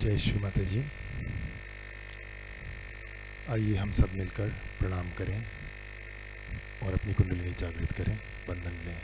जय श्री माता जी। आइए हम सब मिलकर प्रणाम करें और अपनी कुंडलिनी जागृत करें, बंधन लें।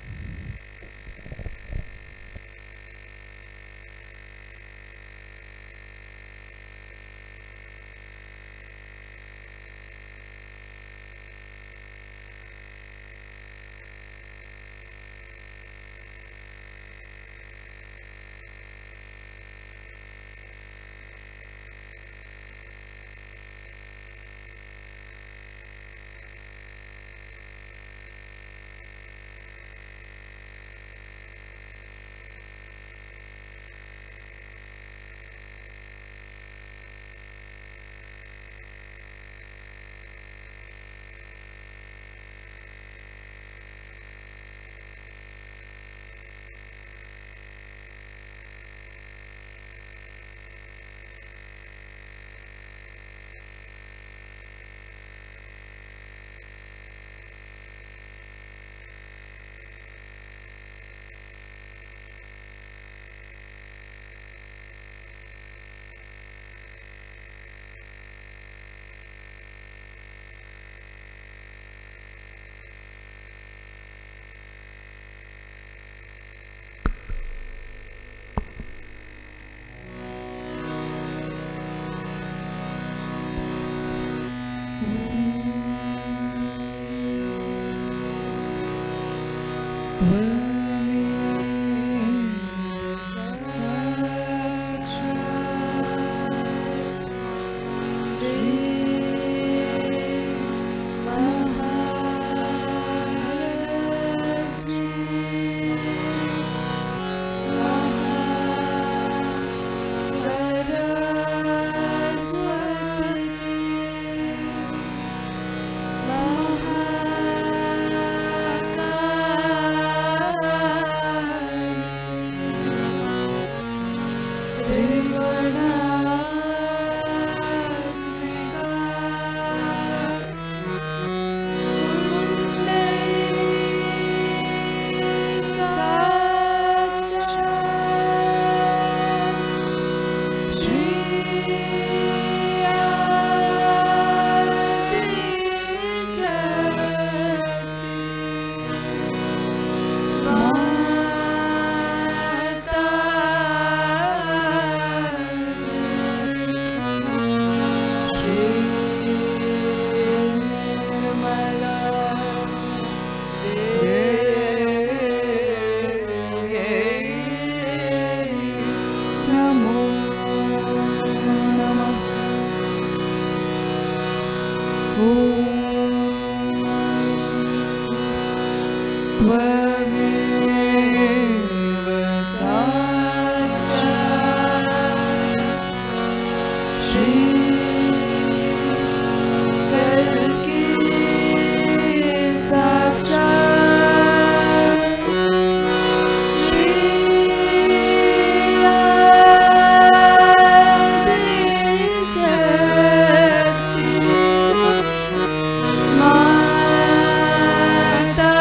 माता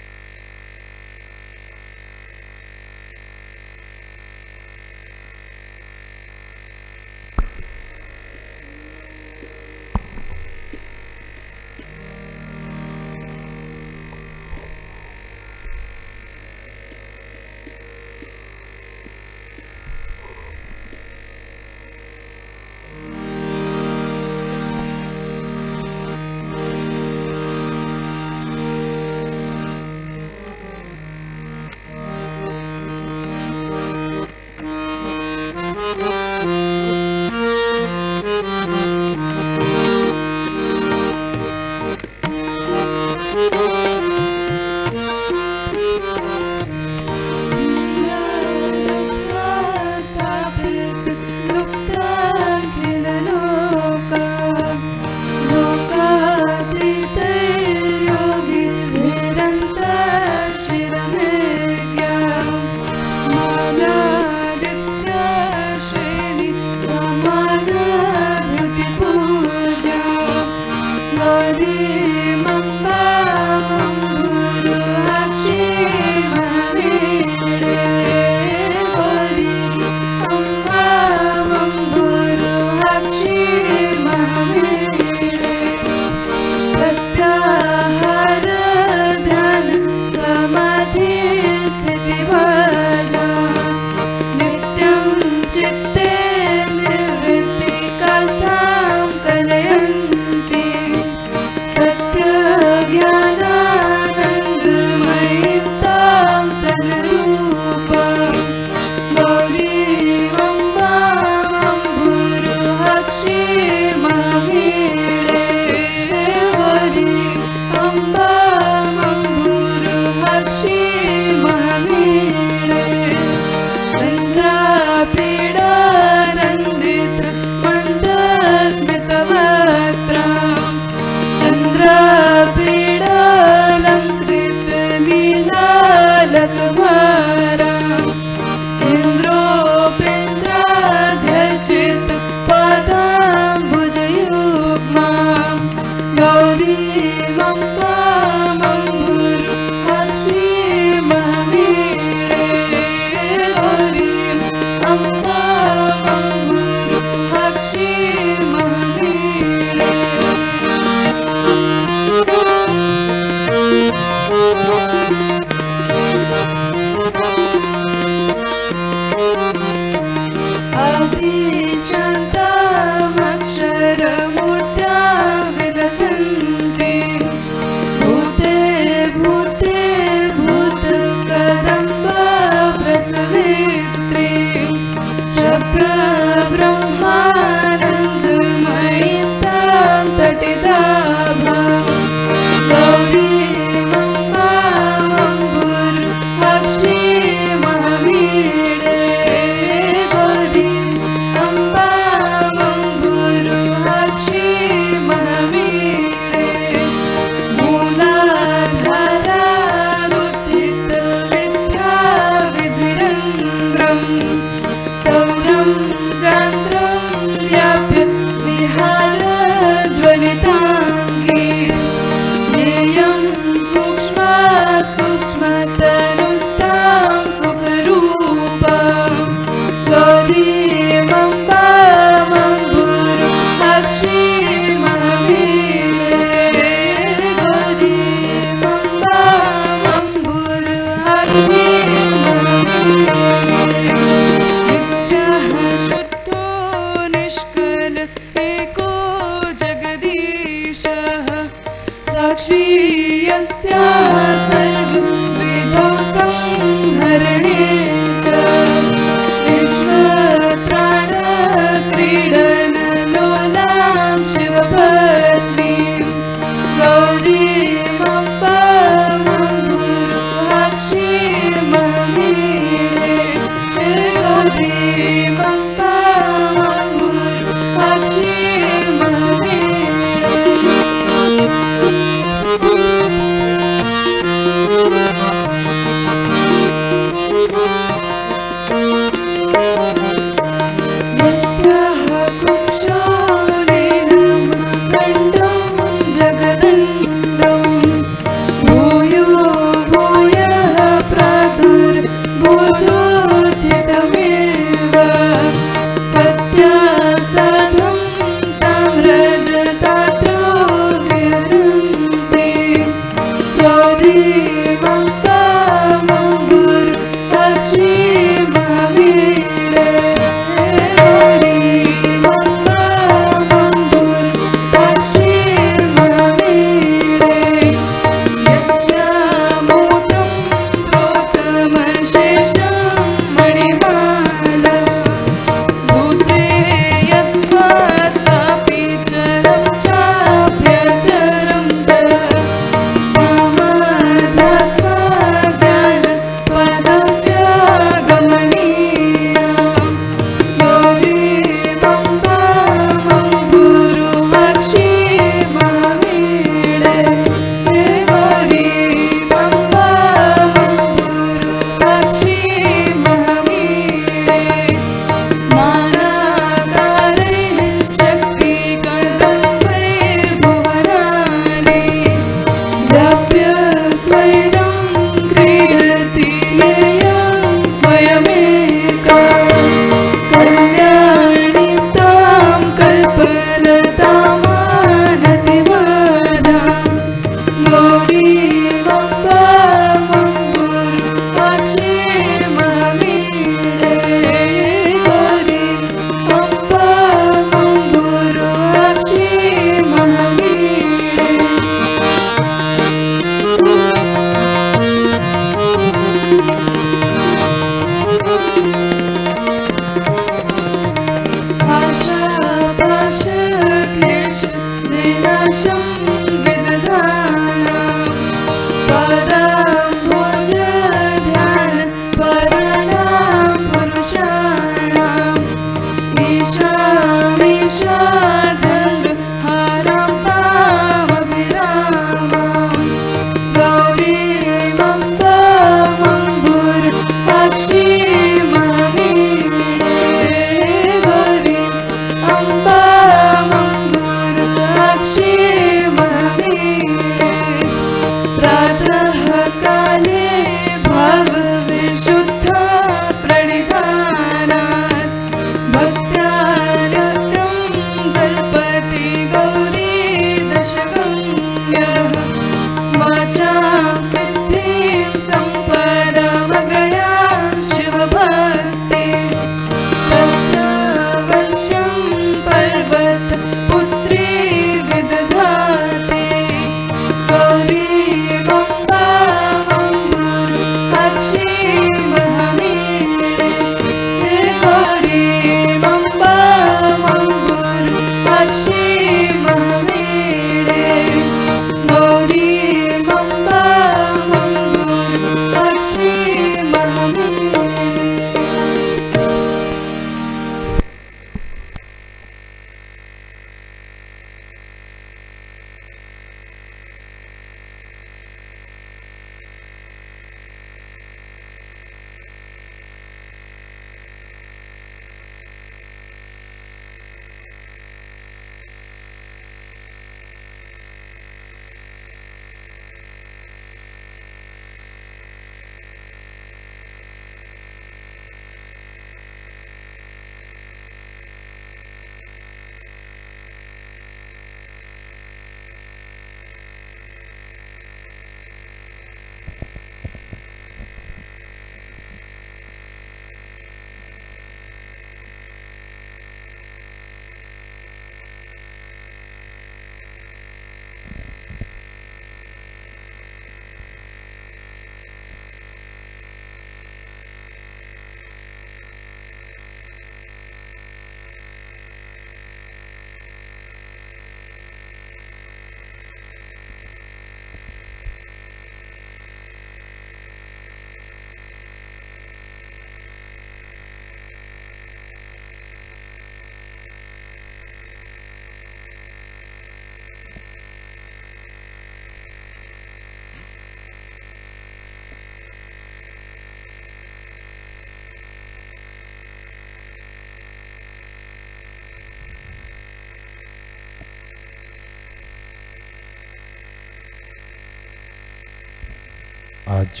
आज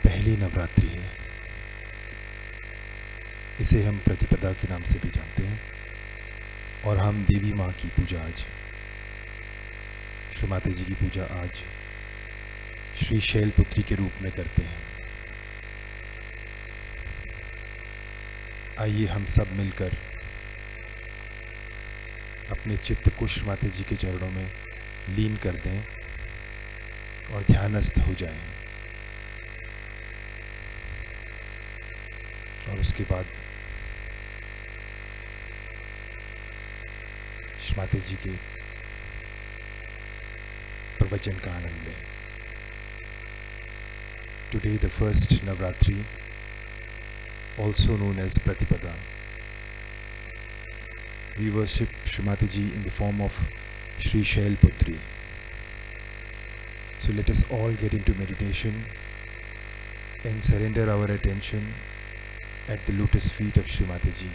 पहली नवरात्रि है। इसे हम प्रतिपदा के नाम से भी जानते हैं और हम देवी माँ की पूजा आज, श्री माता जी की पूजा आज श्री शैलपुत्री के रूप में करते हैं। आइए हम सब मिलकर अपने चित्त को श्री माता जी के चरणों में लीन कर दें और ध्यानस्थ हो जाएं। और उसके बाद श्री माता जी के प्रवचन का आनंद लें। Today the first Navaratri, also known as Pratipada, we worship Shri Mata Ji in the form of Shri Shailputri. So let us all get into meditation and surrender our attention at the lotus feet of Shri Mata Ji.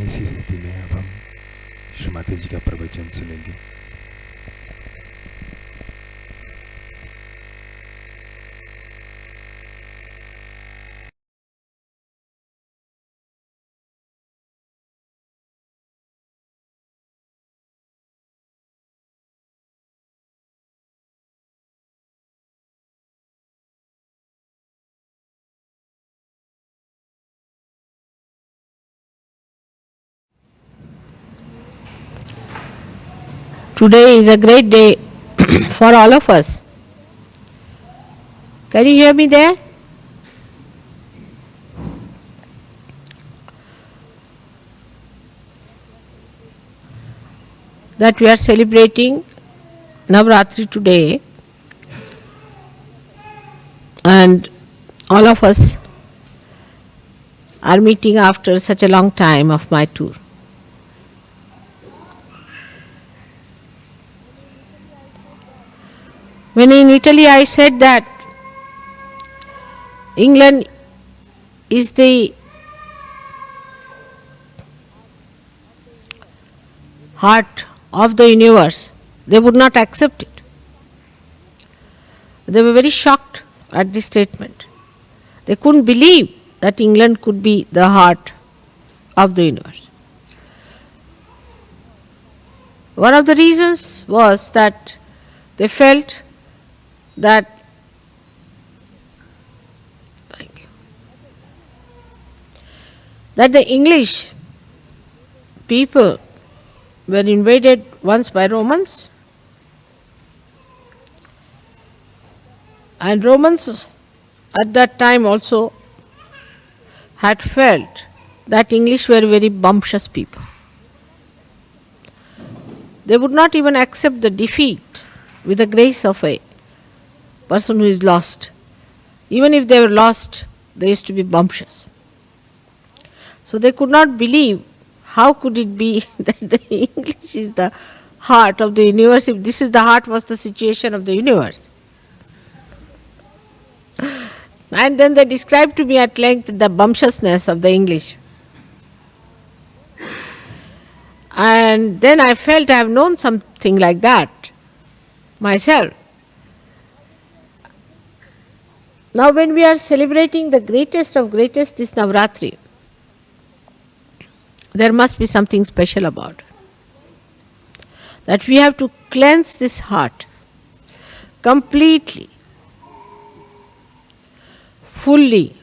इसी स्थिति में अब हम श्री माता जी का प्रवचन सुनेंगे। Today is a great day for all of us. Can you hear me there? That we are celebrating Navaratri today, and all of us are meeting after such a long time of my tour. When in Italy I said that England is the heart of the universe, they would not accept it. They were very shocked at this statement. They couldn't believe that England could be the heart of the universe. One of the reasons was that they felt that the English people were invaded once by Romans, and Romans at that time also had felt that English were very bumptious people. They would not even accept the defeat with the grace of a person who is lost. Even if they were lost, they used to be bumptious. So they could not believe how could it be that the English is the heart of the universe, if this is the heart was the situation of the universe. And then they described to me at length the bumptiousness of the English. And then I felt I have known something like that myself. Now when we are celebrating the greatest of greatest, this Navaratri, there must be something special about it. That we have to cleanse this heart completely, fully,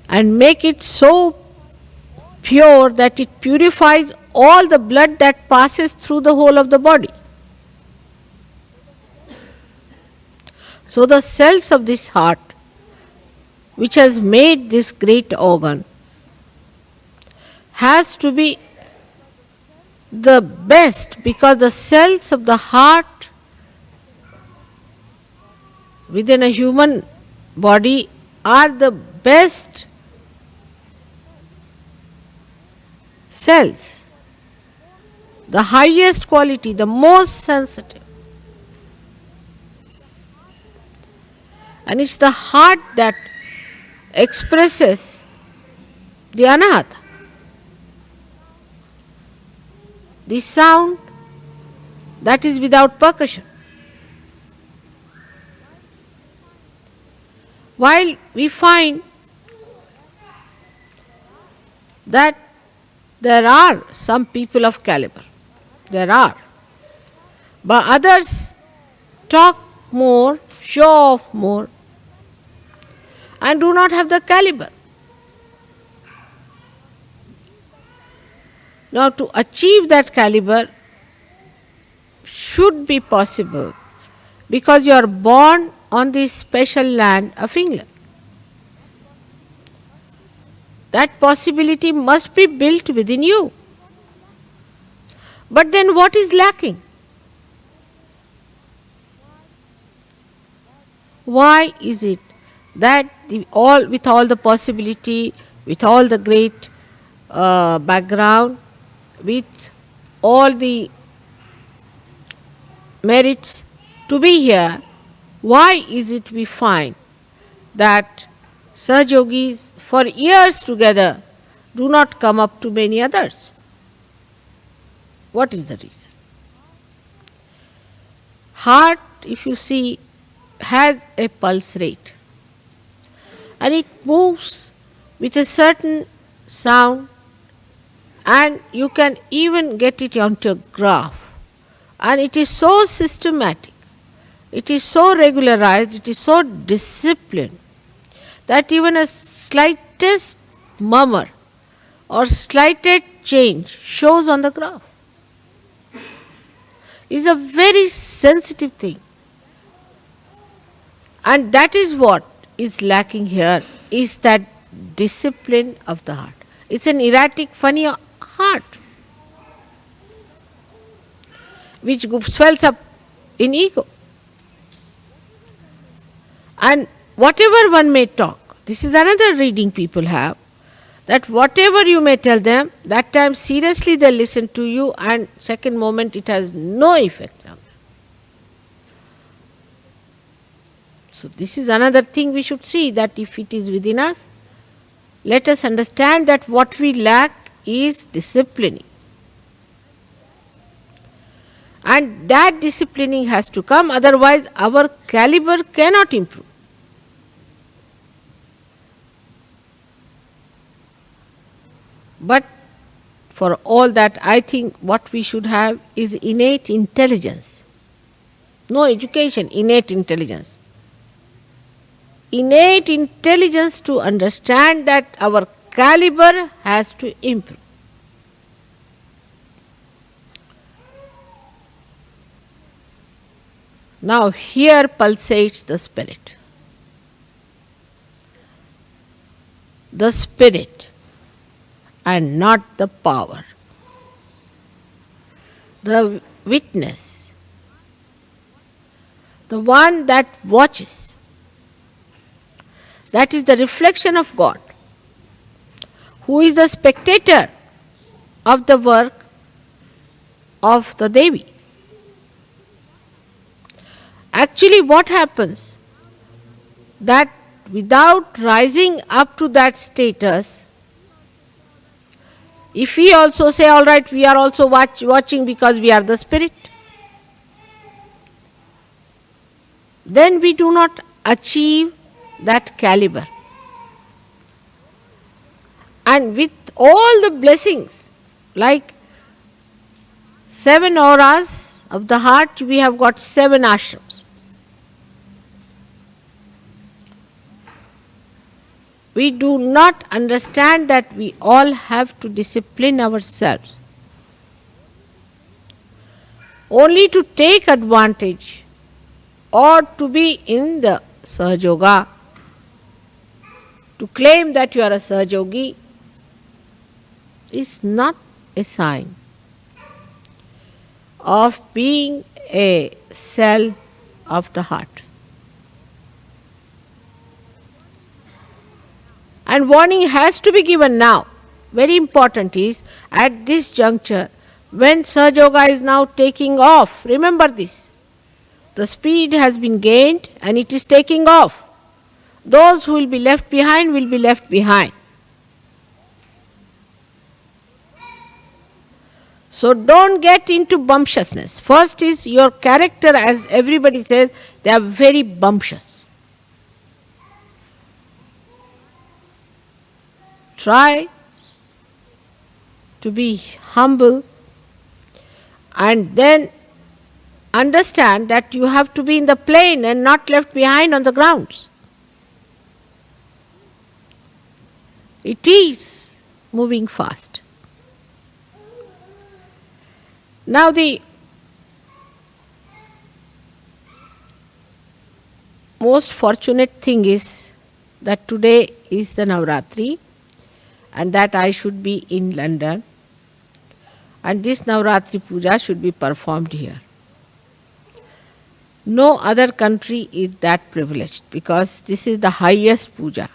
and make it so pure that it purifies all the blood that passes through the whole of the body. So the cells of this heart, which has made this great organ, has to be the best, because the cells of the heart within a human body are the best cells, the highest quality, the most sensitive. And it's the heart that expresses the anahata, the sound that is without percussion. While we find that there are some people of caliber, there are, but others talk more, show off more, and do not have the caliber. Now to achieve that caliber should be possible, because you are born on this special land of England. That possibility must be built within you. But then what is lacking? Why is it that with all the possibility, with all the great background, with all the merits to be here, why is it we find that Sahaj Yogis for years together do not come up to many others? What is the reason? Heart, if you see, has a pulse rate and it moves with a certain sound, and you can even get it onto a graph, and it is so systematic, it is so regularized, it is so disciplined that even a slightest murmur or slightest change shows on the graph. It is a very sensitive thing, and that is what is lacking here, is that discipline of the heart. It's an erratic, funny heart which swells up in ego. And whatever one may talk, this is another reading people have, that whatever you may tell them, that time seriously they listen to you, and second moment it has no effect on them. So this is another thing we should see, that if it is within us, let us understand that what we lack is disciplining. And that disciplining has to come, otherwise our caliber cannot improve. But for all that, I think what we should have is innate intelligence. No education, innate intelligence. Innate intelligence to understand that our caliber has to improve. Now here pulsates the spirit. The spirit and not the power. The witness. The one that watches. That is the reflection of God, who is the spectator of the work of the Devi. Actually, what happens? That without rising up to that status, if we also say, all right, we are also watching because we are the spirit, then we do not achieve that caliber. And with all the blessings, like 7 auras of the heart, we have got 7 ashrams. We do not understand that we all have to discipline ourselves only to take advantage or to be in the Sahajoga, to claim that you are a Sahajogi is not a sign of being a cell of the heart. And warning has to be given now. Very important is, at this juncture, when Sahajoga is now taking off, remember this, the speed has been gained and it is taking off. Those who will be left behind will be left behind. So don't get into bumptiousness. First is your character, as everybody says, they are very bumptious. Try to be humble and then understand that you have to be in the plane and not left behind on the grounds. It is moving fast. Now the most fortunate thing is that today is the Navaratri and that I should be in London, and this Navaratri puja should be performed here. No other country is that privileged because this is the highest puja.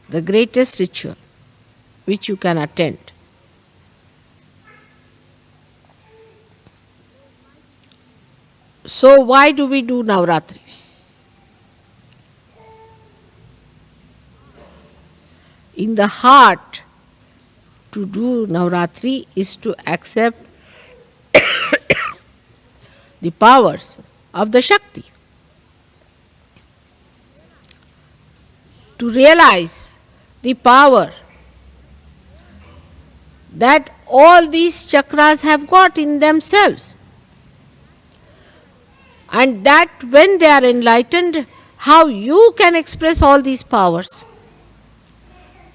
The greatest ritual which you can attend. So why do we do Navaratri? in the heart to do Navaratri is to accept the powers of the Shakti. To realize the power that all these chakras have got in themselves. And that when they are enlightened, how you can express all these powers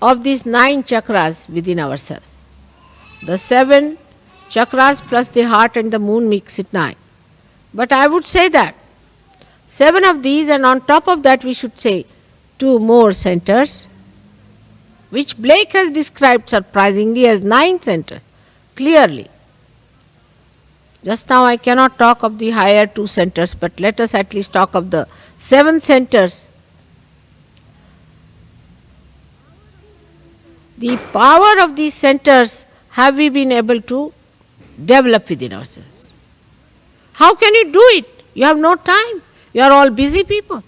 of these 9 chakras within ourselves. The 7 chakras plus the heart and the moon makes it 9. But I would say that 7 of these, and on top of that we should say 2 more centers, which Blake has described surprisingly as 9 centers, clearly. Just now I cannot talk of the higher 2 centers, but let us at least talk of the 7 centers. The power of these centers have we been able to develop within ourselves. How can you do it? You have no time. You are all busy people.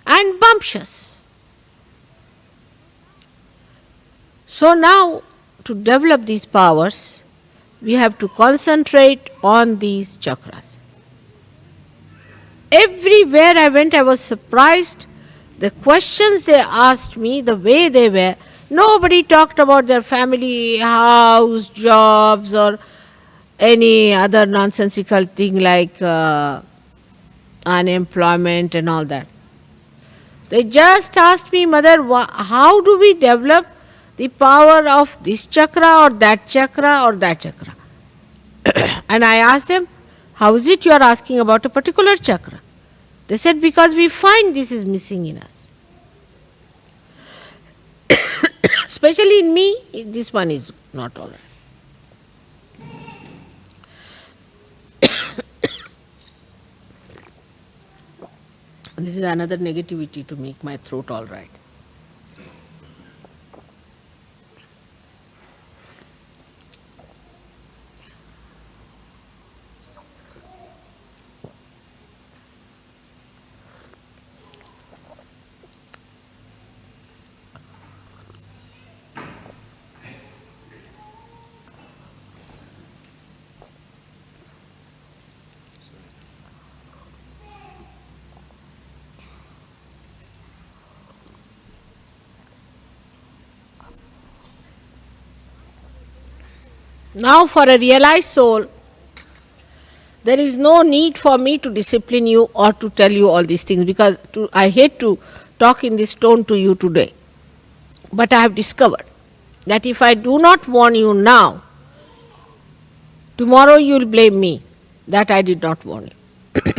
And bumptious. So now, to develop these powers, we have to concentrate on these chakras. Everywhere I went, I was surprised. The questions they asked me, the way they were, nobody talked about their family, house, jobs, or any other nonsensical thing like unemployment and all that. They just asked me, Mother, how do we develop the power of this chakra or that chakra or that chakra? And I asked them, how is it you are asking about a particular chakra? They said, because we find this is missing in us. Especially in me, this one is not all right. This is another negativity to make my throat all right. Now for a realized soul, there is no need for me to discipline you or to tell you all these things, because I hate to talk in this tone to you today. But I have discovered that if I do not warn you now, tomorrow you will blame me that I did not warn you.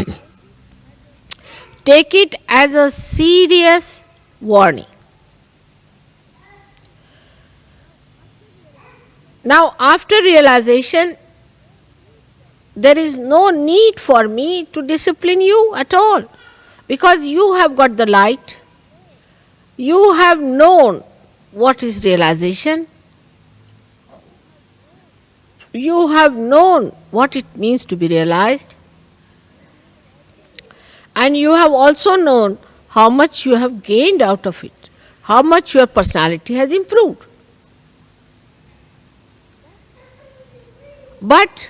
Take it as a serious warning. Now, after realization, there is no need for me to discipline you at all, because you have got the light, you have known what is realization, you have known what it means to be realized, and you have also known how much you have gained out of it, how much your personality has improved. But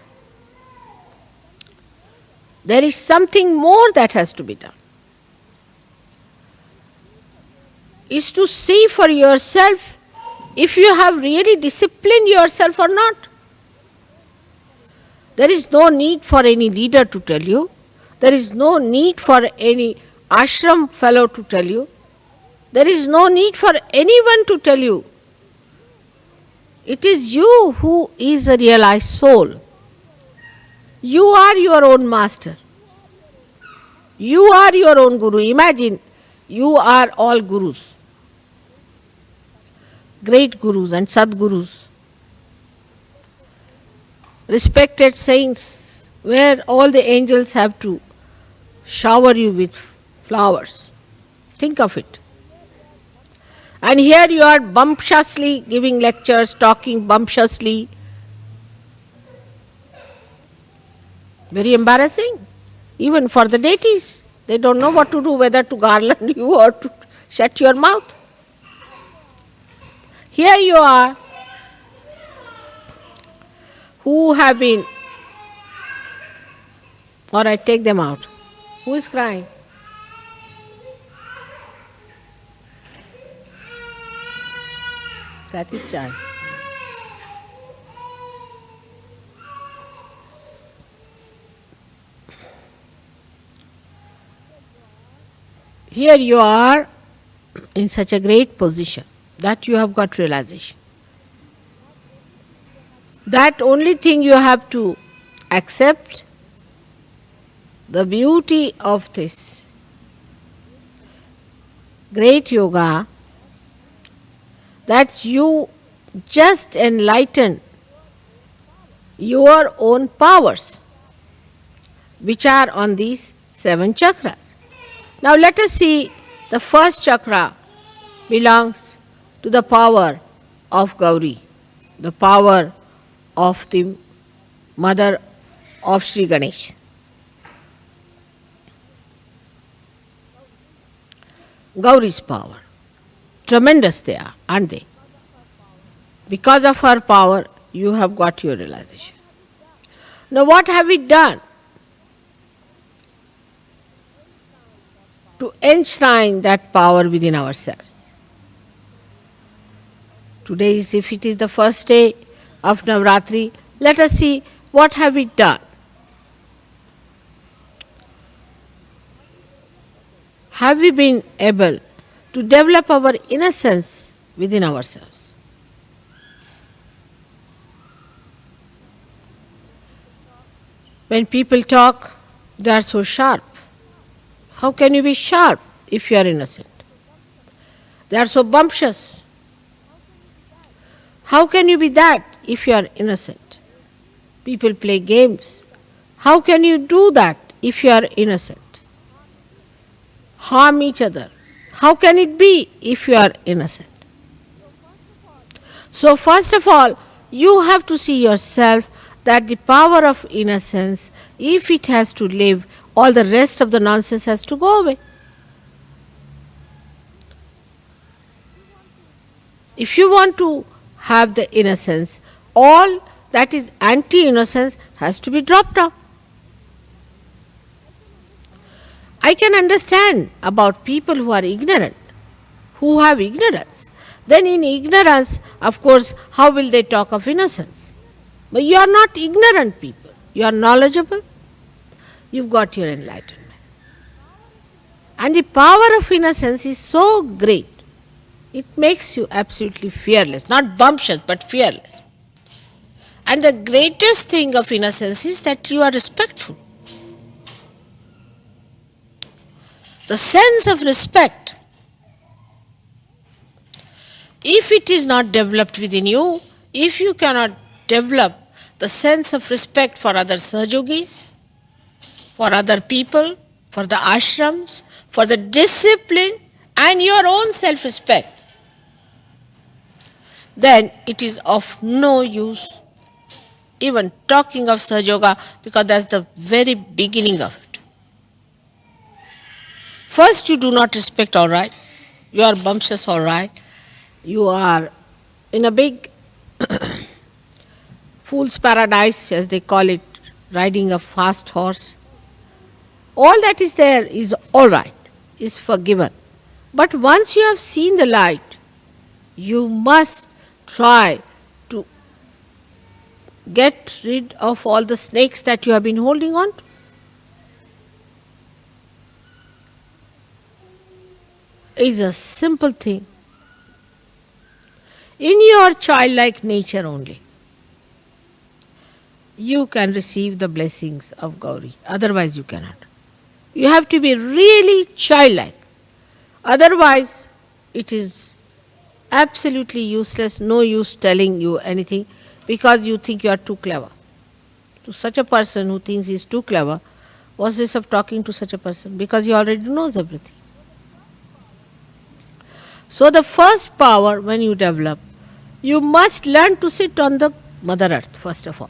there is something more that has to be done. Is to see for yourself if you have really disciplined yourself or not. There is no need for any leader to tell you. There is no need for any ashram fellow to tell you. There is no need for anyone to tell you. It is you who is a realized soul. You are your own master. You are your own guru. Imagine, you are all gurus. Great gurus and sadgurus. Respected saints, where all the angels have to shower you with flowers. Think of it. And here you are bumptiously giving lectures, talking bumptiously. Very embarrassing, even for the deities. They don't know what to do, whether to garland you or to shut your mouth. Here you are, who have been, or I take them out. Who is crying? Kathy's child. Here you are in such a great position that you have got realization. That only thing you have to accept the beauty of this great yoga, that you just enlighten your own powers which are on these 7 chakras. Now let us see, the first chakra belongs to the power of Gauri, the power of the mother of Shri Ganesh. Gauri's power. Tremendous they are, aren't they? Because of her power, you have got your realization. Now what have we done to enshrine that power within ourselves? Today, if it is the first day of Navaratri, let us see what have we done. Have we been able to develop our innocence within ourselves? When people talk, they are so sharp. How can you be sharp if you are innocent? They are so bumptious. How can you be that if you are innocent? People play games. How can you do that if you are innocent? Harm each other. How can it be if you are innocent? So first of all, you have to see yourself that the power of innocence, if it has to live, all the rest of the nonsense has to go away. If you want to have the innocence, all that is anti-innocence has to be dropped off. I can understand about people who are ignorant, who have ignorance. Then in ignorance, of course, how will they talk of innocence? But you are not ignorant people. You are knowledgeable. You've got your enlightenment. And the power of innocence is so great. It makes you absolutely fearless. Not bumptious, but fearless. And the greatest thing of innocence is that you are respectful. The sense of respect, if it is not developed within you, if you cannot develop the sense of respect for other Sahajogis, for other people, for the ashrams, for the discipline and your own self-respect, then it is of no use even talking of Sahajoga, because that's the very beginning of it. First, you do not respect, all right. You are bumptious, all right. You are in a big fool's paradise, as they call it, riding a fast horse. All that is there is all right, is forgiven. But once you have seen the light, you must try to get rid of all the snakes that you have been holding on to. It's a simple thing. In your childlike nature only, you can receive the blessings of Gauri. Otherwise you cannot. You have to be really childlike. Otherwise it is absolutely useless, no use telling you anything, because you think you are too clever. To such a person who thinks he is too clever, what's this of talking to such a person? Because he already knows everything. So the first power when you develop, you must learn to sit on the Mother Earth first of all.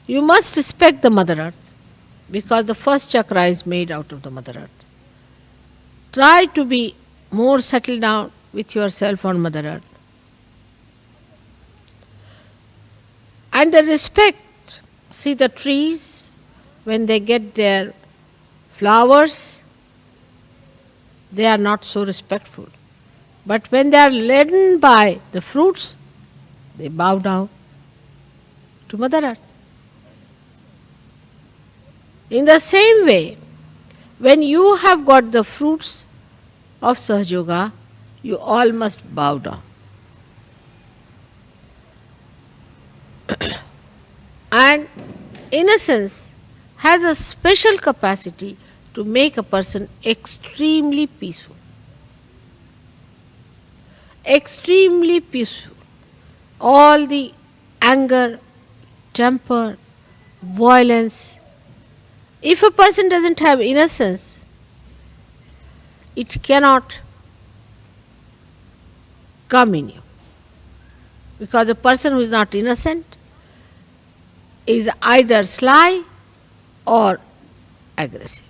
You must respect the Mother Earth, because the first chakra is made out of the Mother Earth. Try to be more settled down, with yourself on Mother Earth. And the respect, see the trees, when they get their flowers, they are not so respectful. But when they are laden by the fruits, they bow down to Mother Earth. In the same way, when you have got the fruits of Sahaja Yoga, you all must bow down. And innocence has a special capacity to make a person extremely peaceful. Extremely peaceful. All the anger, temper, violence. If a person doesn't have innocence, it cannot come in you. Because a person who is not innocent is either sly or aggressive.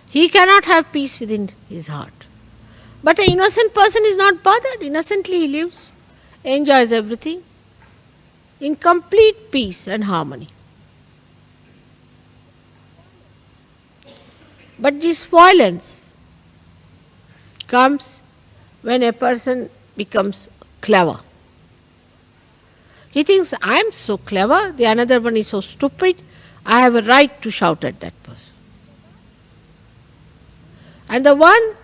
He cannot have peace within his heart. But an innocent person is not bothered. Innocently he lives, enjoys everything in complete peace and harmony. But this violence comes when a person becomes clever. He thinks, I am so clever, the another one is so stupid, I have a right to shout at that person. And the one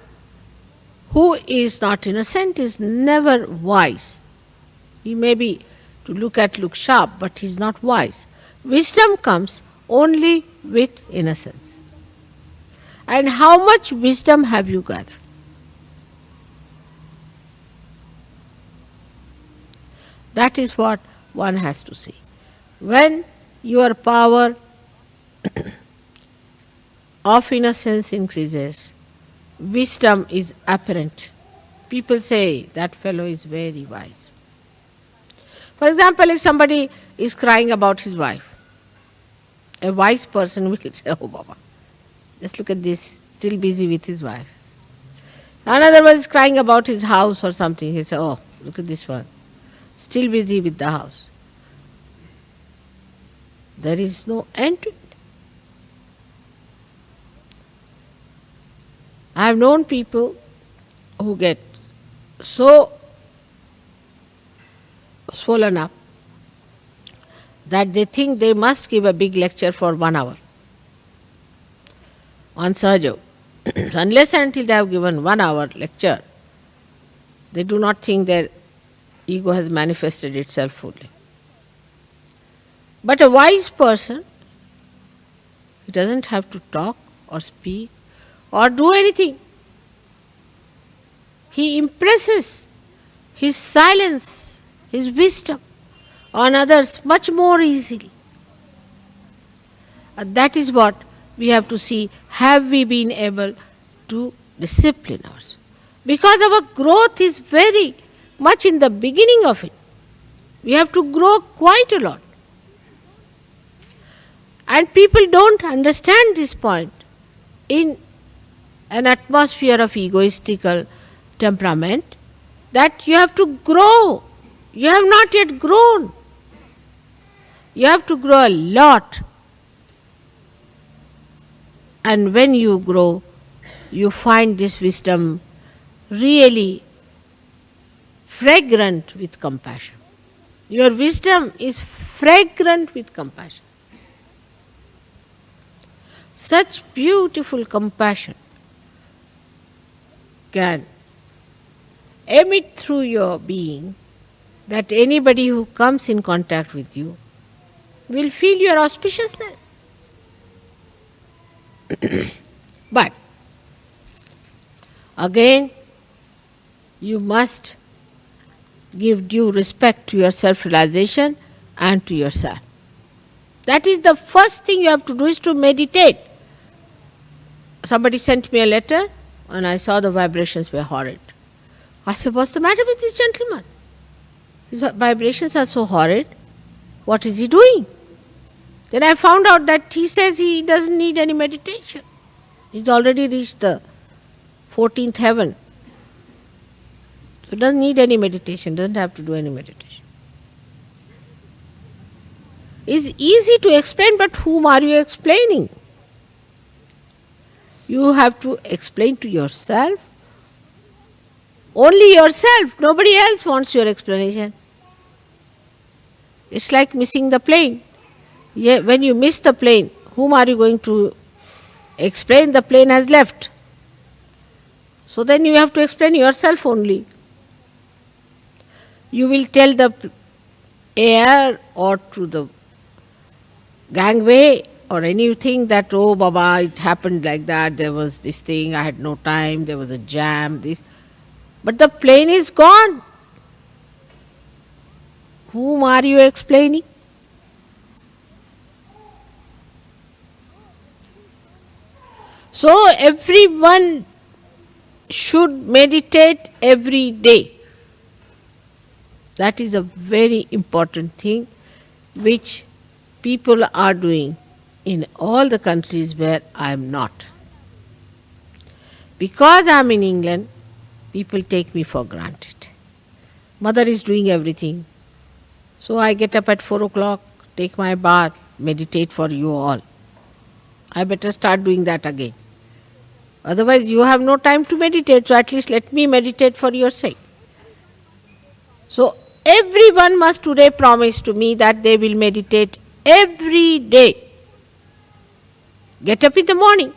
who is not innocent is never wise. He may be, to look sharp, but he is not wise. Wisdom comes only with innocence. And how much wisdom have you gathered? That is what one has to see. When your power of innocence increases, wisdom is apparent. People say that fellow is very wise. For example, if somebody is crying about his wife, a wise person will say, oh Baba, just look at this, still busy with his wife. Another one is crying about his house or something. He says, oh, look at this one, still busy with the house. There is no end to it. I have known people who get so swollen up that they think they must give a big lecture for 1 hour on Sahaja. Unless and until they have given 1 hour lecture, they do not think their ego has manifested itself fully. But a wise person, he doesn't have to talk or speak or do anything. He impresses his silence, his wisdom on others much more easily. And that is what we have to see. Have we been able to discipline ourselves? Because our growth is very much in the beginning of it. We have to grow quite a lot. And people don't understand this point. In an atmosphere of egoistical temperament, that you have to grow. You have not yet grown. You have to grow a lot. And when you grow, you find this wisdom really fragrant with compassion. Your wisdom is fragrant with compassion. Such beautiful compassion can emit through your being that anybody who comes in contact with you will feel your auspiciousness. But again, you must give due respect to your self-realization and to yourself. That is the first thing you have to do, is to meditate. Somebody sent me a letter and I saw the vibrations were horrid. I said, what's the matter with this gentleman? His vibrations are so horrid. What is he doing? Then I found out that he says he doesn't need any meditation. He's already reached the 14th heaven. So it doesn't need any meditation, doesn't have to do any meditation. It's easy to explain, but whom are you explaining? You have to explain to yourself. Only yourself. Nobody else wants your explanation. It's like missing the plane. When you miss the plane, whom are you going to explain? The plane has left. So then you have to explain yourself only. You will tell the air or to the gangway or anything that, oh Baba, it happened like that, there was this thing, I had no time, there was a jam, this. But the plane is gone. Whom are you explaining? So everyone should meditate every day. That is a very important thing which people are doing in all the countries where I am not. Because I am in England, people take me for granted. Mother is doing everything. So I get up at 4 o'clock, take my bath, meditate for you all. I better start doing that again. Otherwise you have no time to meditate, so at least let me meditate for your sake. So everyone must today promise to me that they will meditate every day. Get up in the morning.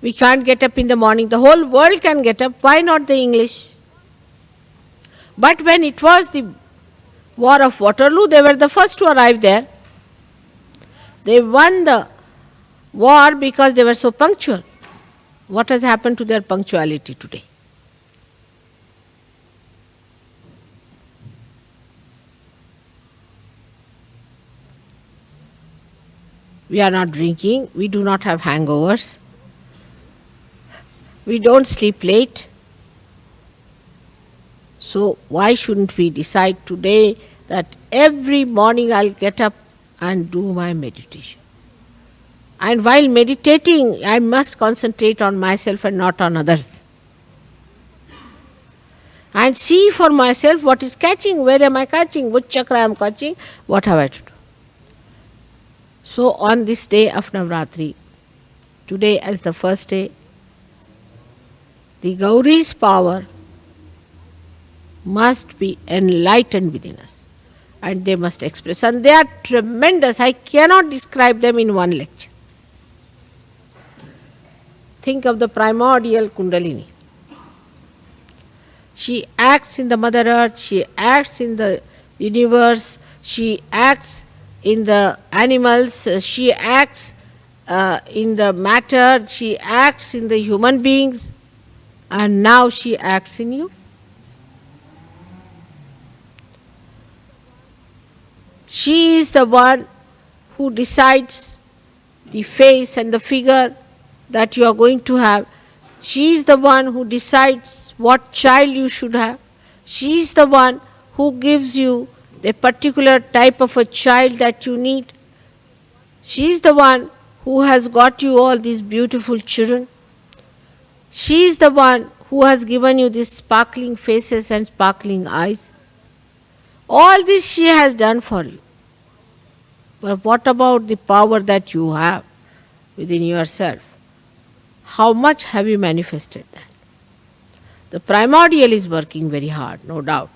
We can't get up in the morning. The whole world can get up. Why not the English? But when it was the War of Waterloo, they were the first to arrive there. They won the war because they were so punctual. What has happened to their punctuality today? We are not drinking, we do not have hangovers, we don't sleep late. So why shouldn't we decide today that every morning I'll get up and do my meditation? And while meditating, I must concentrate on myself and not on others. And see for myself what is catching, where am I catching, which chakra I am catching, what have I to do. So on this day of Navaratri, today as the first day, the Gauri's power must be enlightened within us. And they must express. And they are tremendous. I cannot describe them in one lecture. Think of the primordial Kundalini. She acts in the Mother Earth, she acts in the universe, she acts in the animals, she acts in the matter, she acts in the human beings, and now she acts in you. She is the one who decides the face and the figure that you are going to have. She is the one who decides what child you should have. She is the one who gives you a particular type of a child that you need. She is the one who has got you all these beautiful children. She is the one who has given you these sparkling faces and sparkling eyes. All this she has done for you. But what about the power that you have within yourself? How much have you manifested that? The primordial is working very hard, no doubt.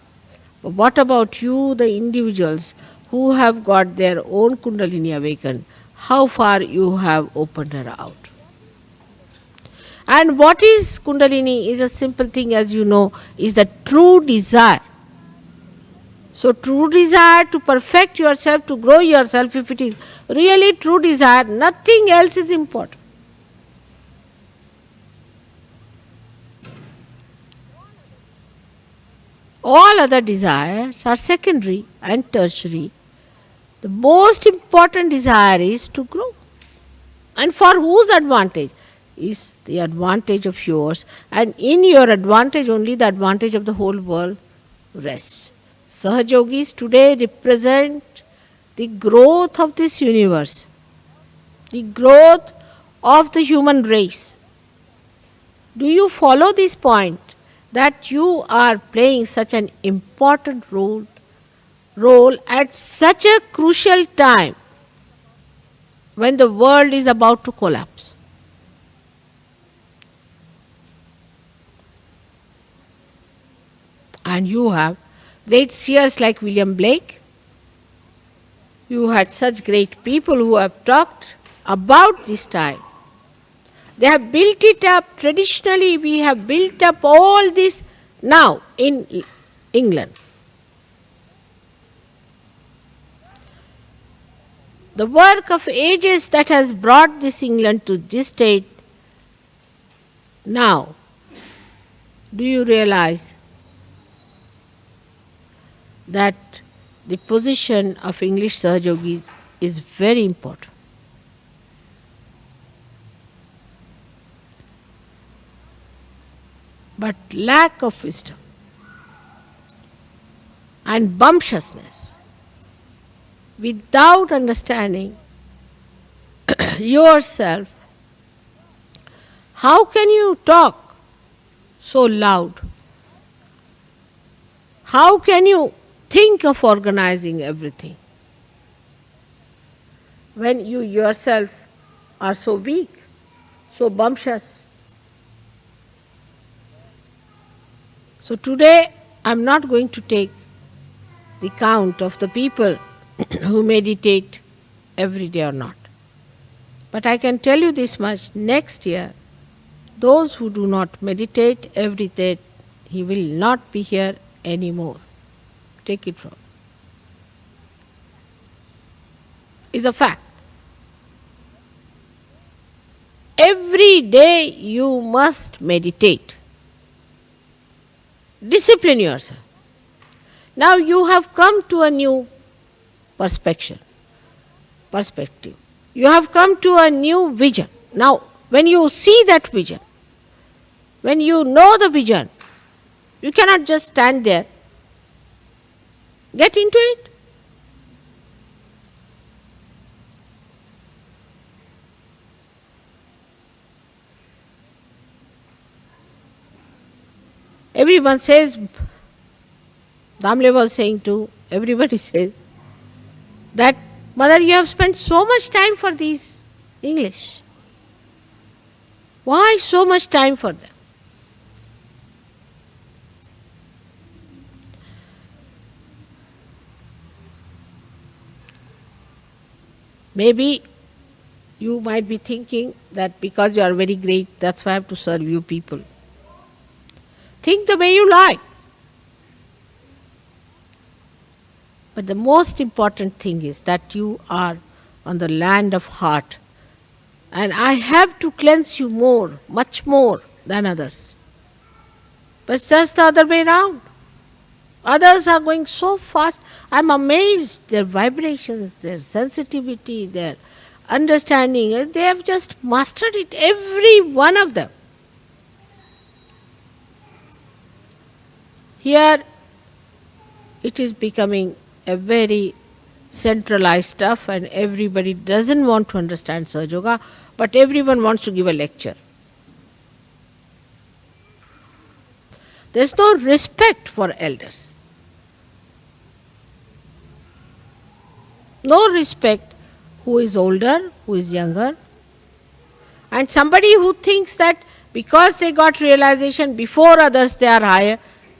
But what about you, the individuals who have got their own Kundalini awakened? How far you have opened her out? And what is Kundalini is a simple thing, as you know, is the true desire. So true desire to perfect yourself, to grow yourself, if it is really true desire, nothing else is important. All other desires are secondary and tertiary. The most important desire is to grow. And for whose advantage? Is the advantage of yours, and in your advantage only the advantage of the whole world rests. Sahajogis today represent the growth of this universe, the growth of the human race. Do you follow this point that you are playing such an important role at such a crucial time when the world is about to collapse? And you have great seers like William Blake. You had such great people who have talked about this time. They have built it up. Traditionally, we have built up all this now in England. The work of ages that has brought this England to this state now, do you realize that the position of English Sahajogis is very important? But lack of wisdom and bumptiousness, without understanding yourself, how can you talk so loud? How can you think of organizing everything when you yourself are so weak, so bumptious? So today I am not going to take the count of the people who meditate every day or not. But I can tell you this much, next year, those who do not meditate every day, he will not be here anymore. Take it from. It's a fact. Every day you must meditate. Discipline yourself. Now you have come to a new perspective. You have come to a new vision. Now, when you see that vision, when you know the vision, you cannot just stand there. Get into it. Everyone says, Damle was saying too, everybody says that, Mother, you have spent so much time for these English. Why so much time for them? Maybe you might be thinking that because you are very great, that's why I have to serve you people. Think the way you like. But the most important thing is that you are on the land of heart. And I have to cleanse you more, much more than others. But it's just the other way around. Others are going so fast. I'm amazed. Their vibrations, their sensitivity, their understanding, they have just mastered it, every one of them. Here it is becoming a very centralized stuff and everybody doesn't want to understand Sahaja Yoga, but everyone wants to give a lecture. There's no respect for elders. No respect who is older, who is younger. And somebody who thinks that because they got realization before others they are higher,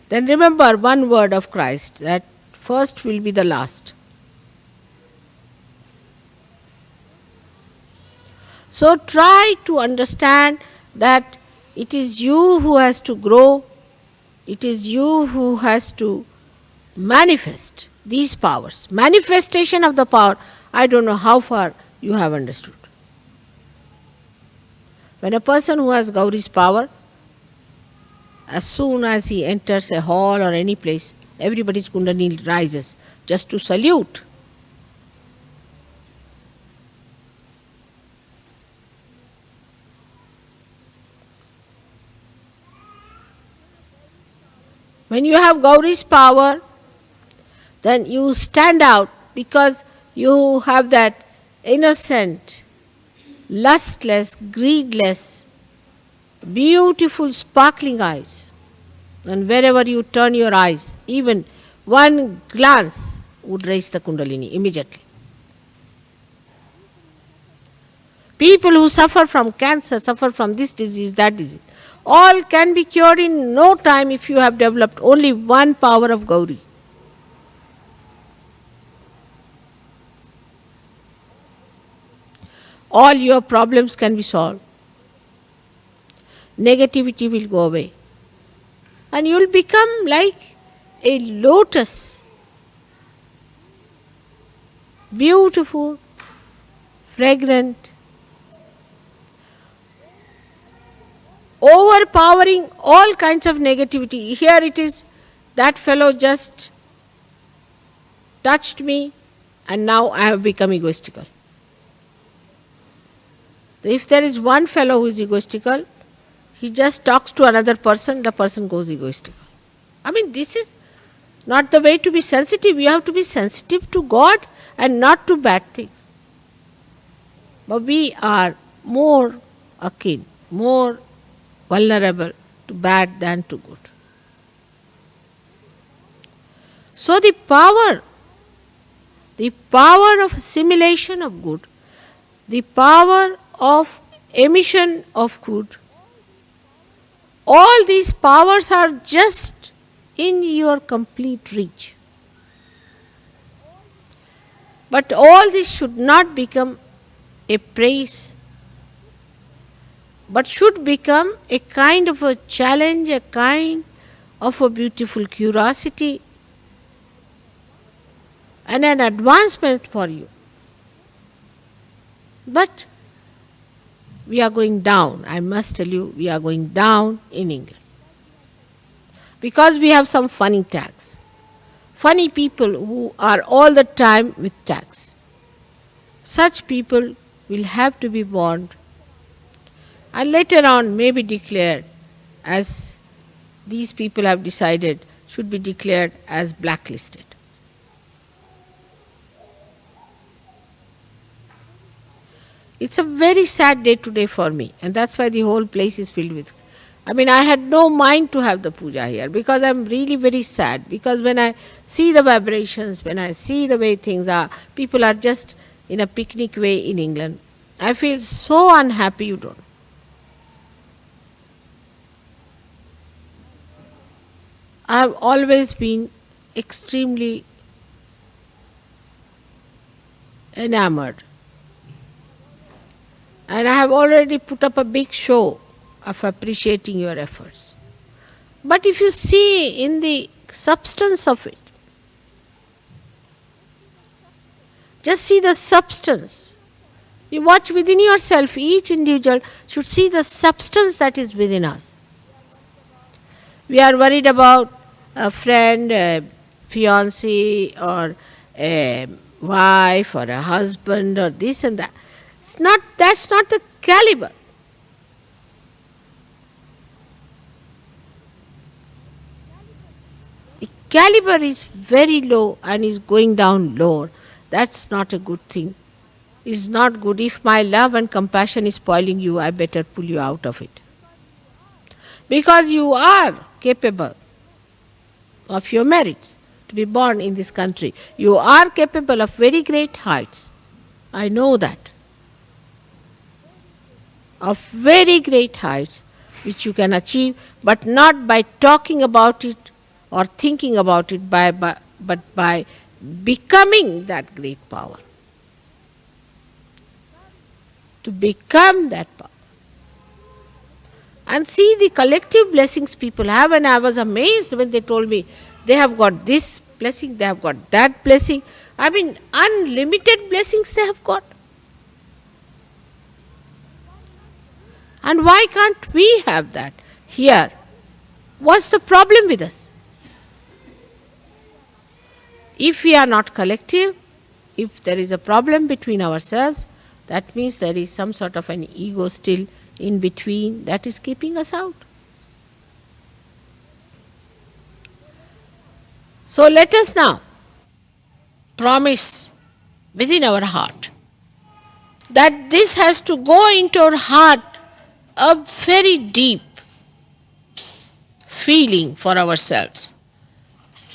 then remember one word of Christ, that first will be the last. So try to understand that it is you who has to grow, it is you who has to manifest these powers. Manifestation of the power, I don't know how far you have understood. When a person who has Gauri's power, as soon as he enters a hall or any place, everybody's Kundalini rises just to salute. When you have Gauri's power, then you stand out because you have that innocent lustless, greedless, beautiful, sparkling eyes. And wherever you turn your eyes, even one glance would raise the Kundalini immediately. People who suffer from cancer, suffer from this disease, that disease, all can be cured in no time if you have developed only one power of Gauri. All your problems can be solved. Negativity will go away. And you will become like a lotus. Beautiful, fragrant, overpowering all kinds of negativity. Here it is, that fellow just touched me and now I have become egoistical. If there is one fellow who is egoistical, he just talks to another person, the person goes egoistical. I mean, this is not the way to be sensitive. You have to be sensitive to God and not to bad things. But we are more akin, more vulnerable to bad than to good. So the power of assimilation of good, the power of emission of good, all these powers are just in your complete reach. But all this should not become a praise, but should become a kind of a challenge, a kind of a beautiful curiosity and an advancement for you. But we are going down, I must tell you, we are going down in England. Because we have some funny tags. Funny people who are all the time with tags. Such people will have to be warned and later on may be declared, as these people have decided, should be declared as blacklisted. It's a very sad day today for me, and that's why the whole place is filled with. I mean, I had no mind to have the puja here because I'm really very sad. Because when I see the vibrations, when I see the way things are, people are just in a picnic way in England, I feel so unhappy, you don't. I've always been extremely enamored. And I have already put up a big show of appreciating your efforts. But if you see in the substance of it, just see the substance. You watch within yourself, each individual should see the substance that is within us. We are worried about a friend, a fiancé, or a wife, or a husband, or this and that. That's not the caliber. The caliber is very low and is going down lower. That's not a good thing. It's not good. If my love and compassion is spoiling you, I better pull you out of it. Because you are capable of your merits to be born in this country. You are capable of very great heights. I know that. Of very great heights which you can achieve, but not by talking about it or thinking about it, but by becoming that great power. To become that power. And see the collective blessings people have, and I was amazed when they told me they have got this blessing, they have got that blessing. I mean, unlimited blessings they have got. And why can't we have that here? What's the problem with us? If we are not collective, if there is a problem between ourselves, that means there is some sort of an ego still in between that is keeping us out. So let us now promise within our heart that this has to go into our heart, a very deep feeling for ourselves.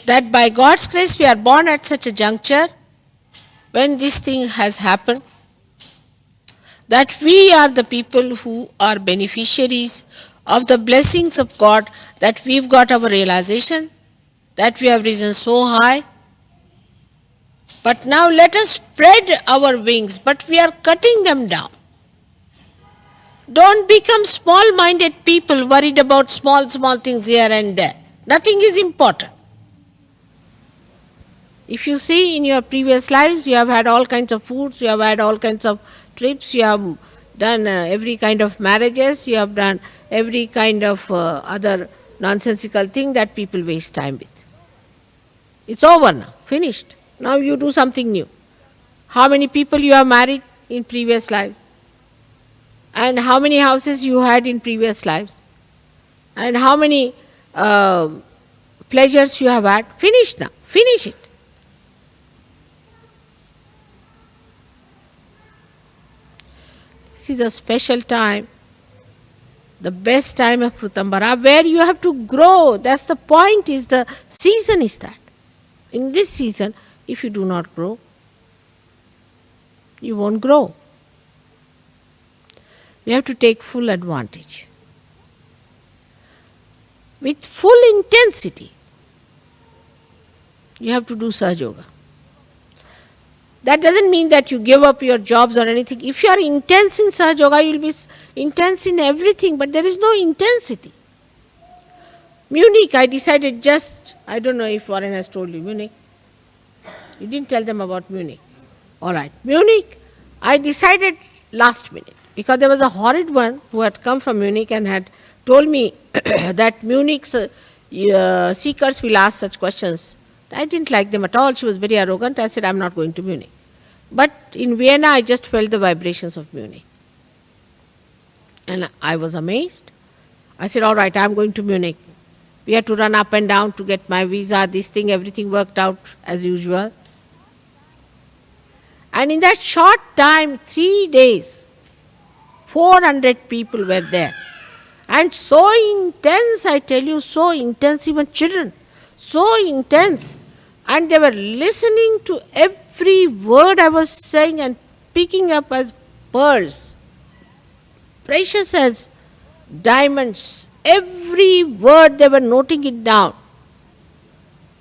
That by God's grace we are born at such a juncture when this thing has happened, that we are the people who are beneficiaries of the blessings of God, that we've got our realization, that we have risen so high. But now let us spread our wings, but we are cutting them down. Don't become small-minded people worried about small things here and there. Nothing is important. If you see in your previous lives, you have had all kinds of foods, you have had all kinds of trips, you have done every kind of marriages, you have done every kind of other nonsensical thing that people waste time with. It's over now, finished. Now you do something new. How many people you have married in previous lives? And how many houses you had in previous lives? And how many pleasures you have had? Finished now, finish it. This is a special time, the best time of Prutambara, where you have to grow. That's the point, is the season is that. In this season, if you do not grow, you won't grow. You have to take full advantage. With full intensity, you have to do Sahaja Yoga. That doesn't mean that you give up your jobs or anything. If you are intense in Sahaja Yoga, you will be intense in everything, but there is no intensity. Munich, I decided just, I don't know if Warren has told you, Munich. You didn't tell them about Munich. All right. Munich, I decided last minute, because there was a horrid one who had come from Munich and had told me that Munich's seekers will ask such questions. I didn't like them at all. She was very arrogant. I said, I'm not going to Munich. But in Vienna, I just felt the vibrations of Munich. And I was amazed. I said, all right, I'm going to Munich. We had to run up and down to get my visa, this thing, everything worked out as usual. And in that short time, 3 days, 400 people were there. And so intense, I tell you, so intense, even children, so intense. And they were listening to every word I was saying and picking up as pearls, precious as diamonds. Every word they were noting it down.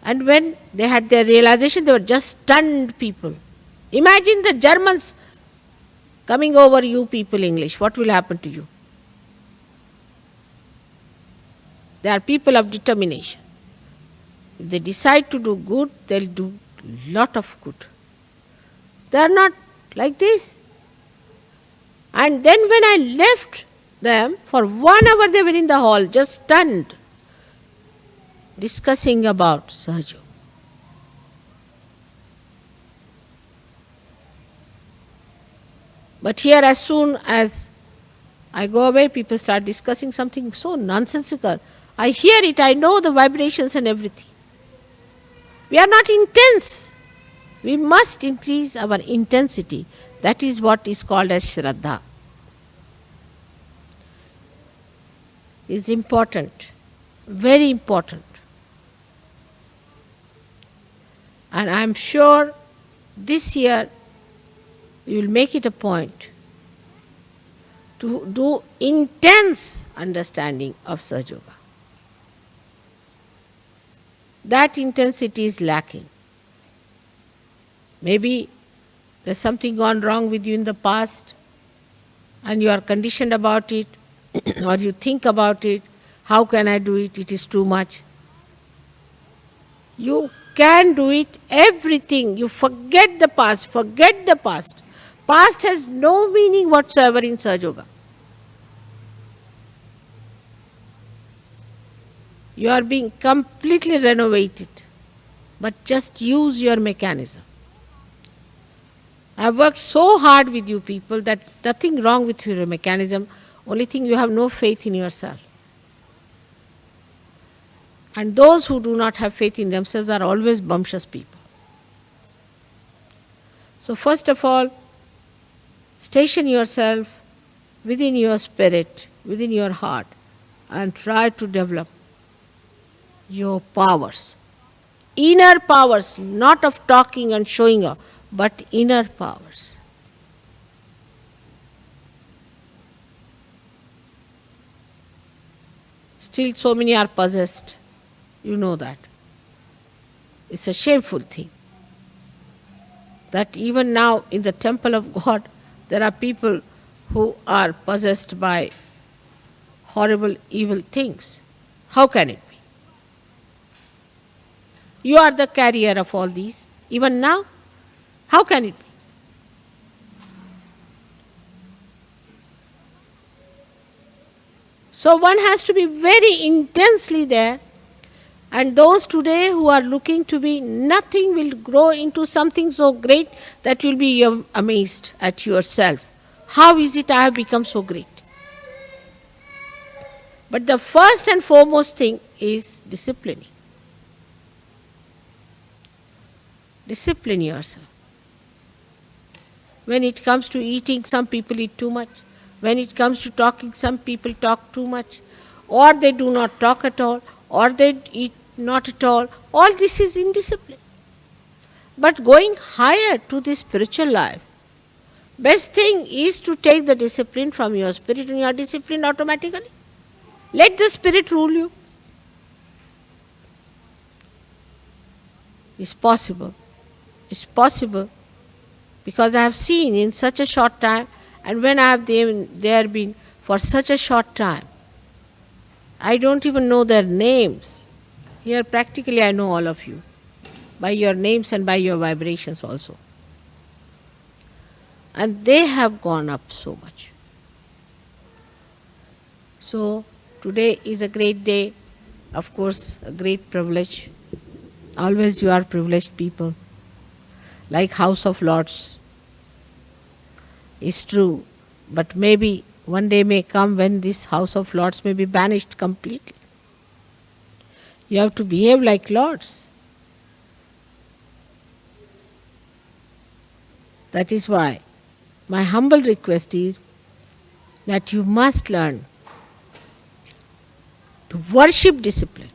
And when they had their realization, they were just stunned people. Imagine the Germans coming over you people English. What will happen to you? They are people of determination. If they decide to do good, they'll do lot of good. They are not like this. And then when I left them, for 1 hour they were in the hall, just stunned, discussing about Sahaja Yoga. But here, as soon as I go away, people start discussing something so nonsensical. I hear it, I know the vibrations and everything. We are not intense. We must increase our intensity. That is what is called as Shraddha. Is important, very important. And I am sure this year we will make it a point to do intense understanding of Sahaja Yoga. That intensity is lacking. Maybe there's something gone wrong with you in the past and you are conditioned about it, or you think about it, how can I do it, it is too much. You can do it, everything. You forget the past, forget the past. Past has no meaning whatsoever in Sahaja Yoga. You are being completely renovated, but just use your mechanism. I have worked so hard with you people that nothing wrong with your mechanism, only thing you have no faith in yourself. And those who do not have faith in themselves are always bumptious people. So first of all, Station yourself within your spirit, within your heart, and try to develop your powers. Inner powers, not of talking and showing off, but inner powers. Still, so many are possessed. You know that. It's a shameful thing that even now in the temple of God, there are people who are possessed by horrible, evil things. How can it be? You are the carrier of all these, even now. How can it be? So one has to be very intensely there, and those today who are looking to be nothing will grow into something so great that you'll be amazed at yourself. How is it I have become so great? But the first and foremost thing is disciplining. Discipline yourself. When it comes to eating, some people eat too much. When it comes to talking, some people talk too much. Or they do not talk at all, or they eat not at all. All this is indiscipline. But going higher to the spiritual life, best thing is to take the discipline from your spirit, and you are disciplined automatically. Let the spirit rule you. It's possible. It's possible because I have seen in such a short time, and when I have there been for such a short time, I don't even know their names. Here practically I know all of you by your names and by your vibrations also. And they have gone up so much. So today is a great day, of course, a great privilege. Always you are privileged people, like House of Lords. It's true, but maybe one day may come when this House of Lords may be banished completely. You have to behave like lords. That is why my humble request is that you must learn to worship discipline.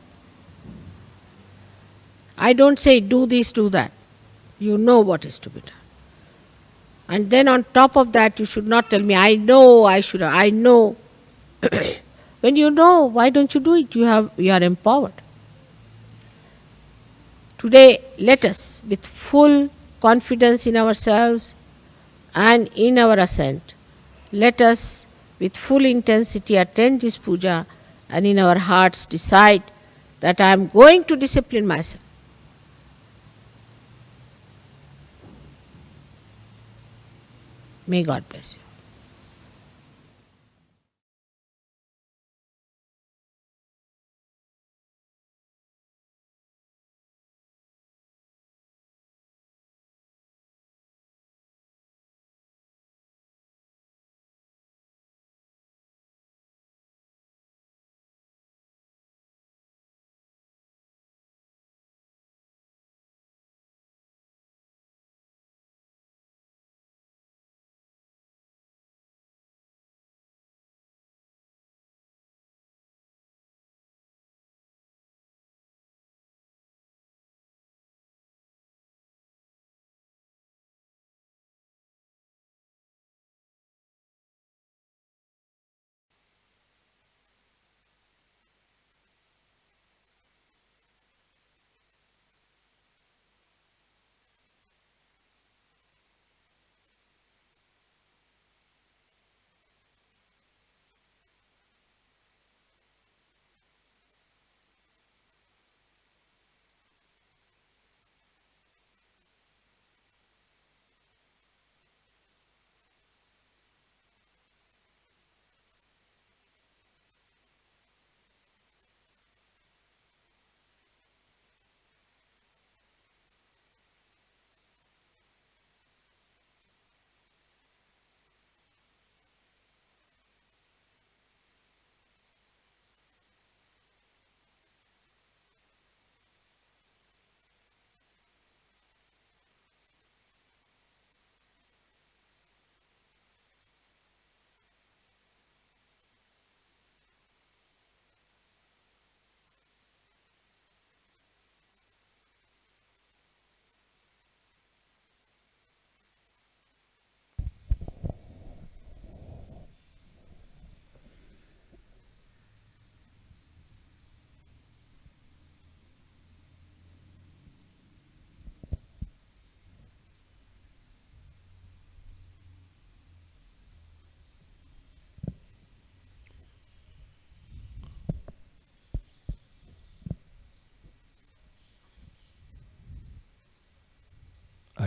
I don't say do this, do that. You know what is to be done. And then on top of that, you should not tell me, I know, I know. When you know, why don't you do it? You are empowered. Today, let us, with full confidence in ourselves and in our ascent, let us, with full intensity, attend this puja and in our hearts decide that I am going to discipline myself. May God bless you.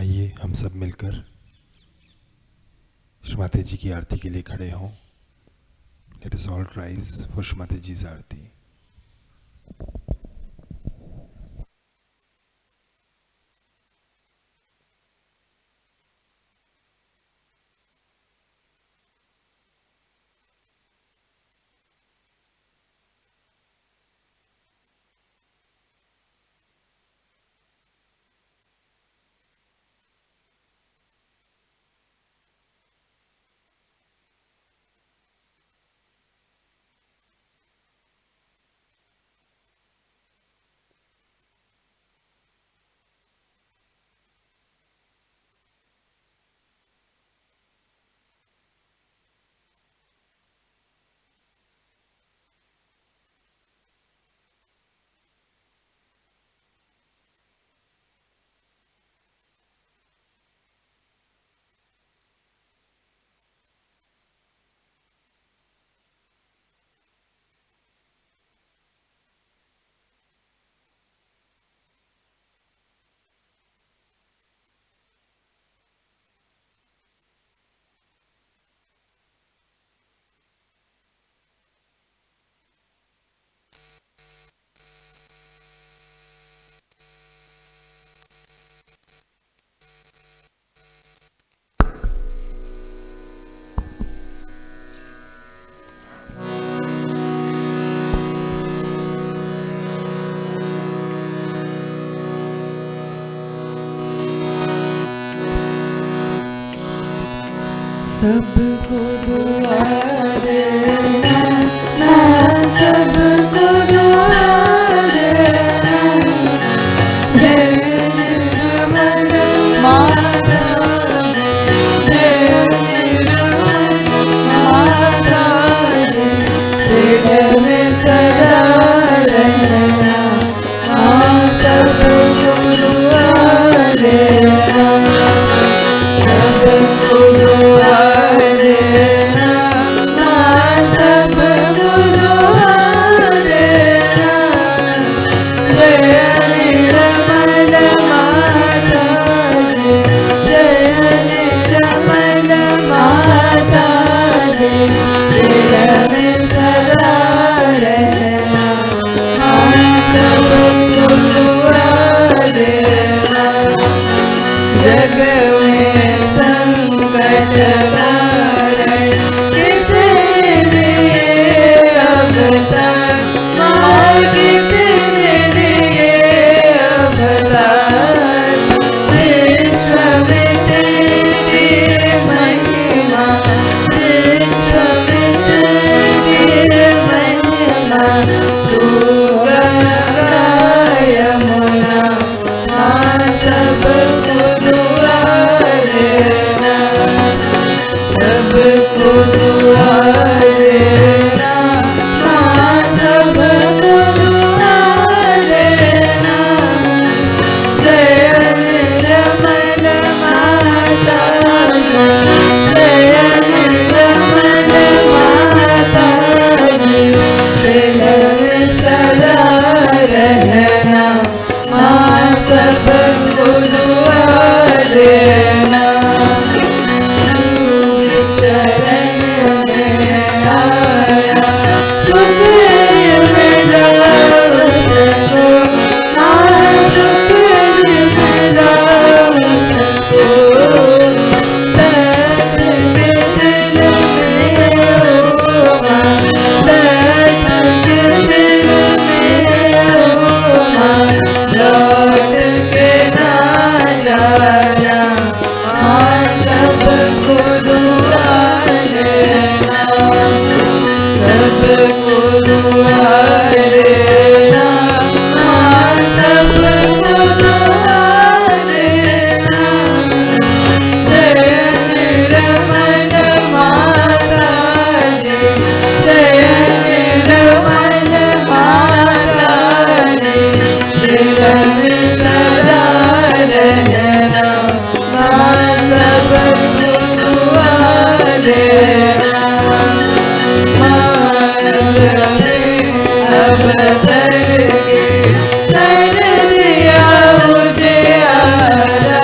आइए हम सब मिलकर श्रीमाते जी की आरती के लिए खड़े हों. Let us all rise for श्रीमाते जी's आरती. सबको दुआ देना, सबको दुआ देना, जय निर्मल माता, जय निर्मल माता, जय में सदा रहना, सबको दुआ देना, सबको दुआ देना, सबको दुआ देना, जय निर्मल माता, जय निर्मल माता, जय में सदा रहना, सबको दुआ देना, जग में संकट कारण कितने दिए अब तक, माँ कितने दिए अब तक, विश्व में तेरी महिमा, विश्व में तेरी महिमा, तू गंगा यमुना, सबको दुआ देना, सबको दुआ देना, सबको दुआ देना, जय निर्मल माता, जय निर्मल माता, जय सदा रहना, सबको दुआ देना, शरण में आया, सुख मिला उसको, सुख मिला उसको, दर्द के दिल में होगा, दर्द के दिल में होगा, लौट के ना जाना, सबको दुआ देना, सबको दुआ देना, सबको दुआ देना, जय निर्मल माता, जय निर्मल माता, जय सदा रहना, सबको दुआ देना, अब तक के सन दिया मुझे आरा,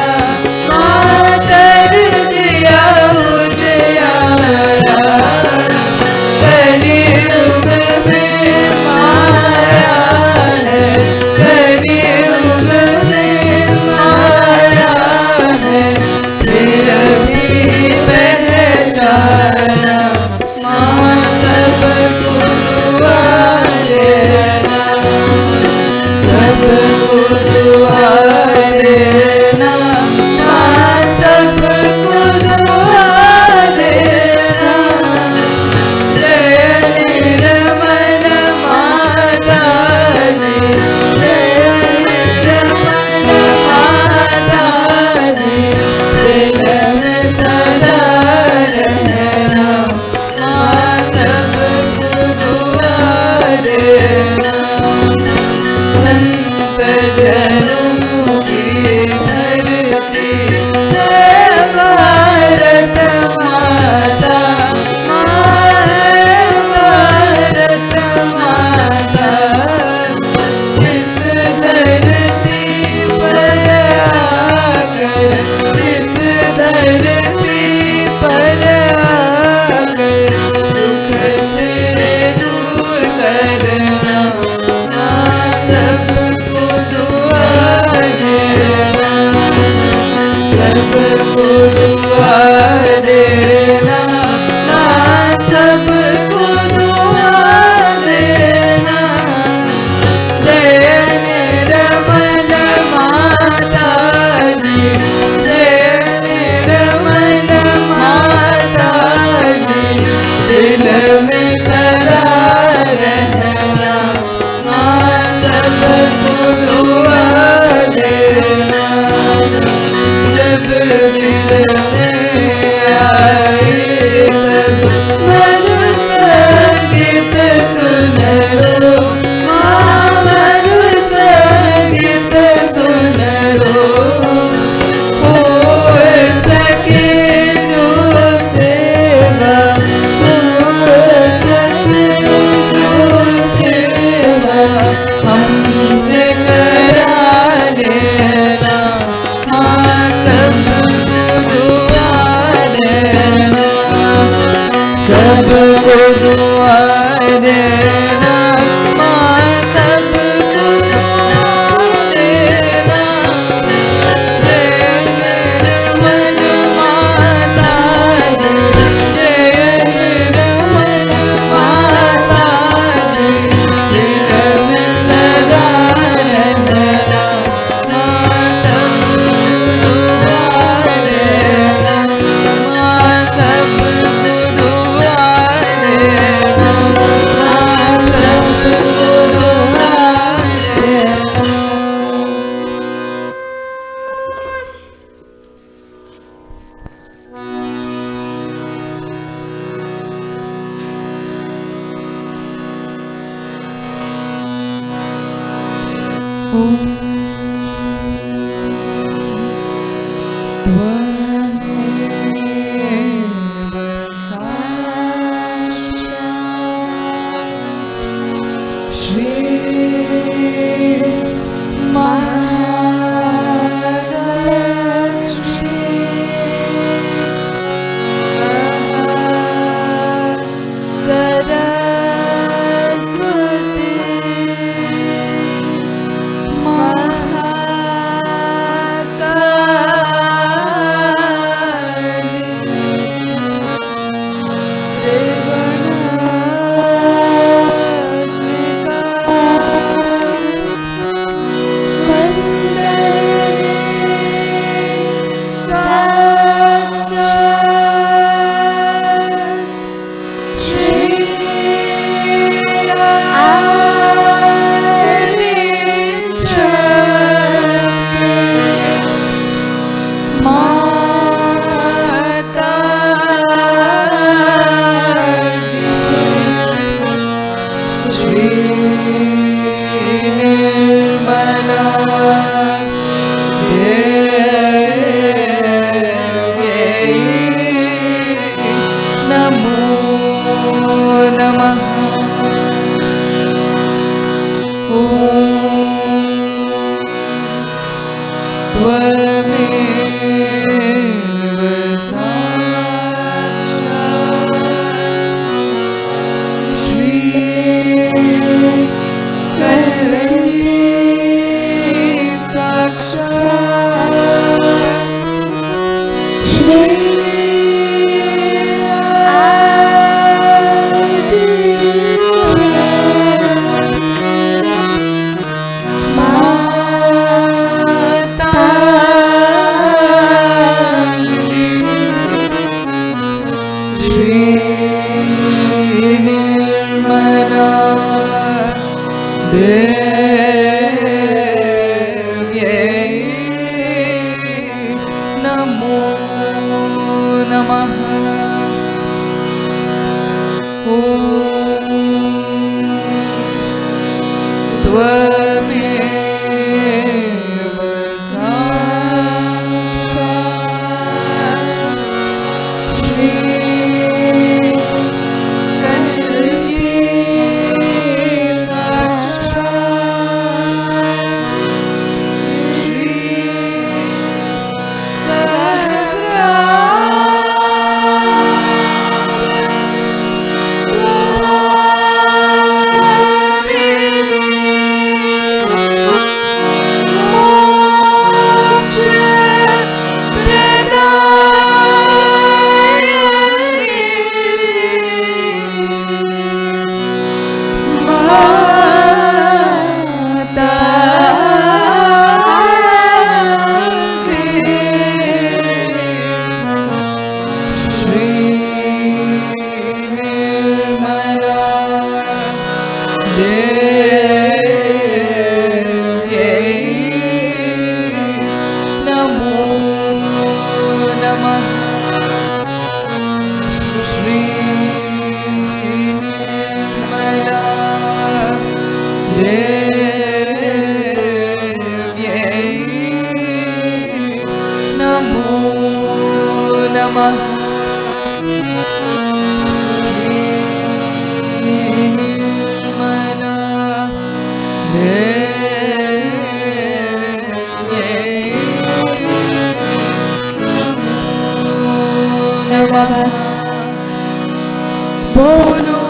बोलो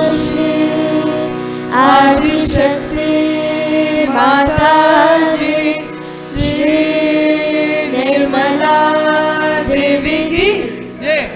श्री आदि शक्ति माता जी श्री निर्मला देवी की जय।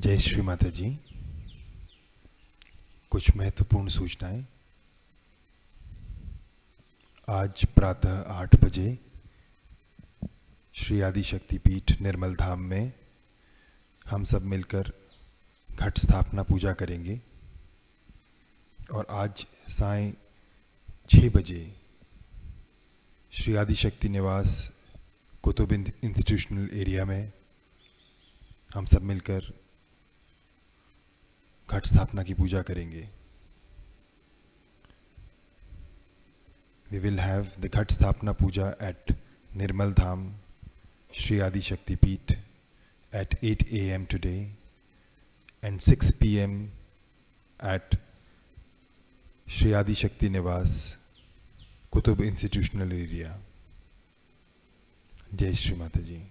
जय श्री माता जी। कुछ महत्वपूर्ण सूचनाएं। आज प्रातः 8 बजे श्री आदि शक्ति पीठ निर्मल धाम में हम सब मिलकर घट स्थापना पूजा करेंगे और आज सायं 6 बजे श्री आदि शक्ति निवास कुतुब इंस्टीट्यूशनल एरिया में हम सब मिलकर घट स्थापना की पूजा करेंगे। We will have the Ghat Sthapana Puja at Nirmal Dham, Shri Adi Shakti Peeth at 8 a.m. today and 6 p.m. at Shri Adi Shakti Nivas, Kutub Institutional Area. Jai Shri Mataji.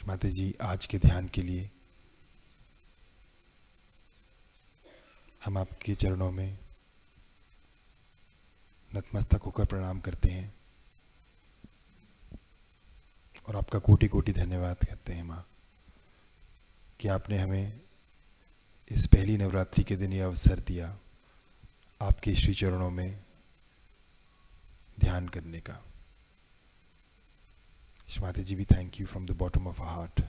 माता जी, आज के ध्यान के लिए हम आपके चरणों में नतमस्तक होकर प्रणाम करते हैं और आपका कोटि कोटि धन्यवाद करते हैं माँ कि आपने हमें इस पहली नवरात्रि के दिन ये अवसर दिया आपके श्री चरणों में ध्यान करने का। Shmata ji, we thank you from the bottom of our heart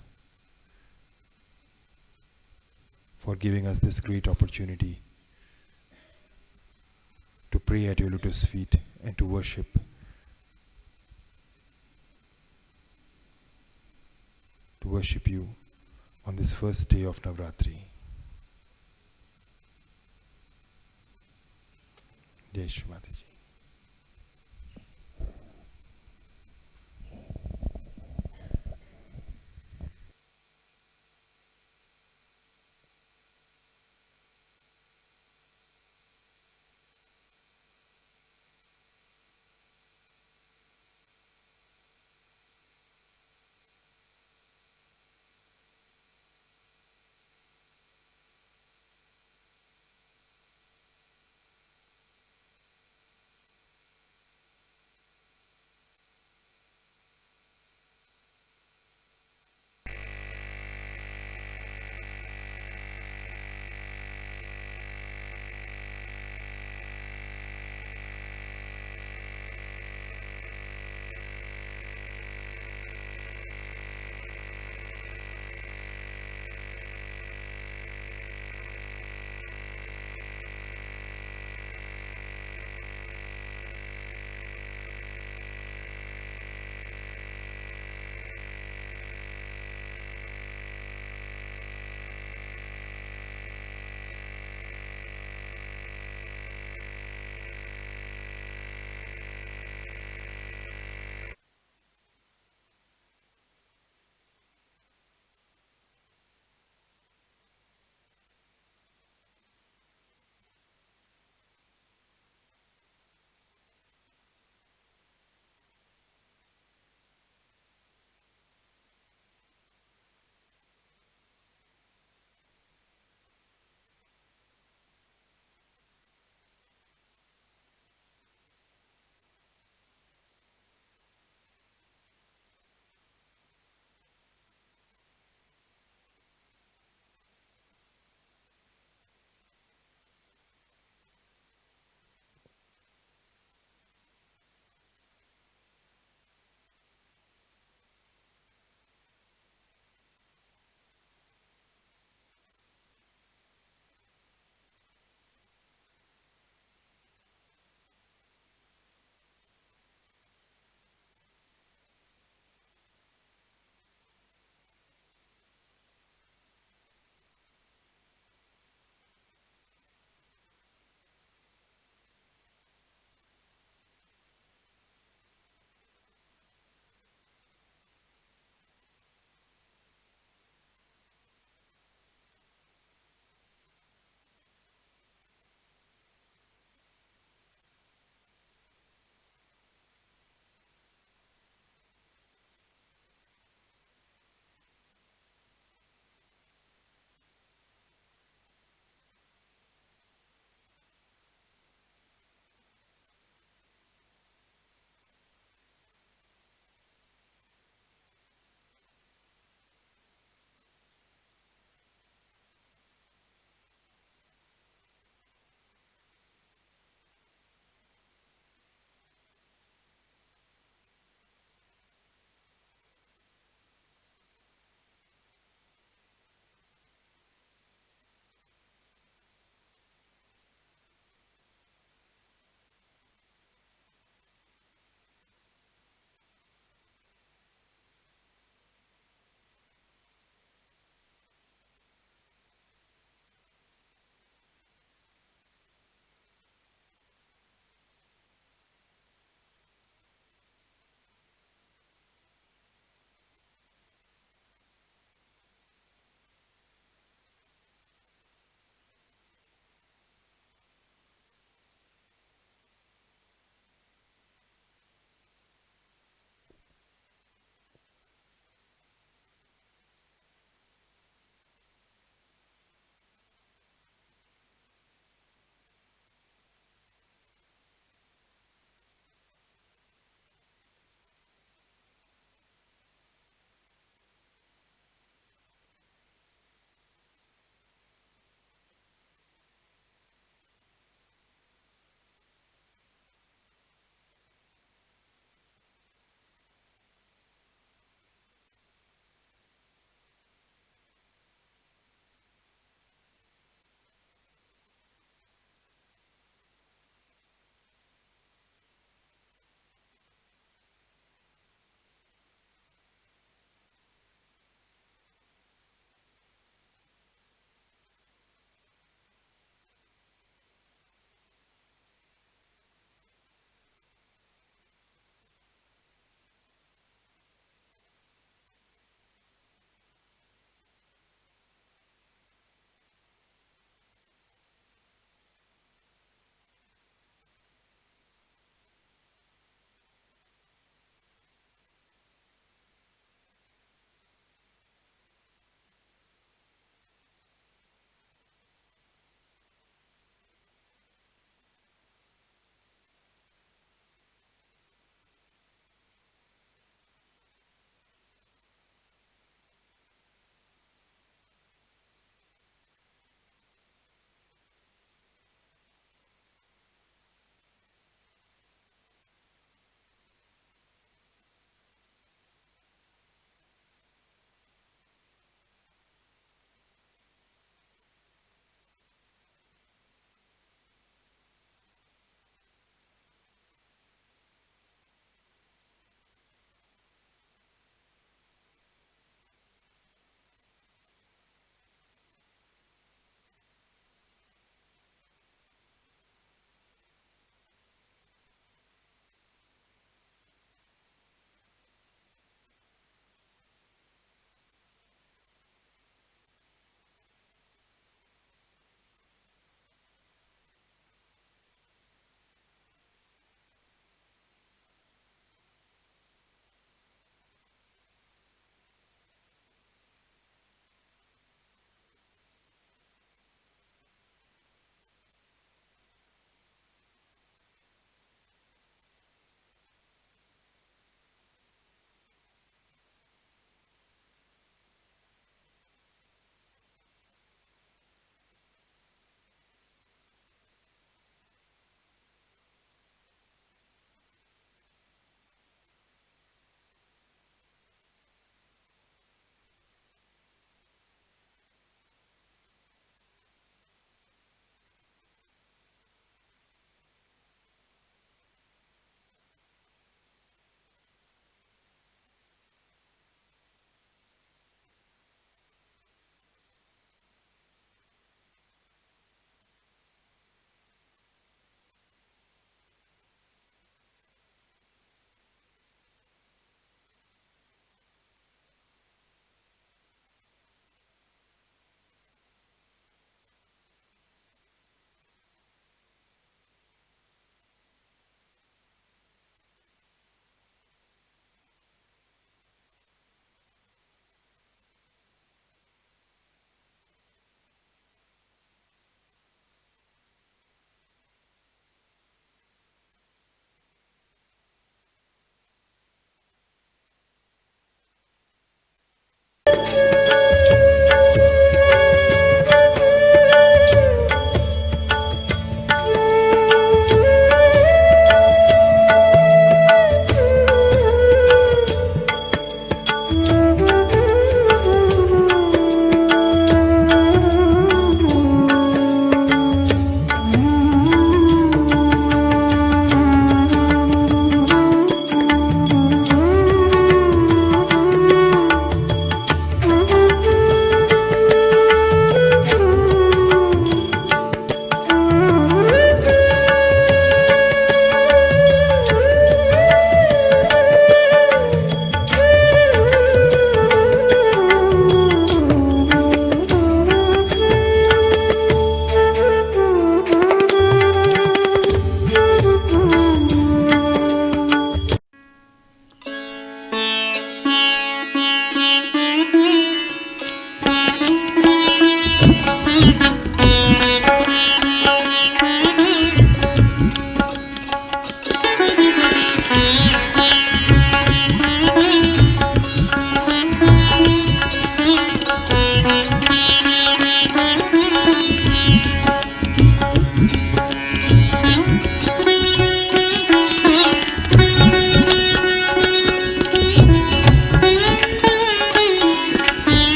for giving us this great opportunity to pray at your lotus feet and to worship you on this first day of Navaratri. Jai Shri Mata ji.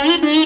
Thank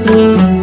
you.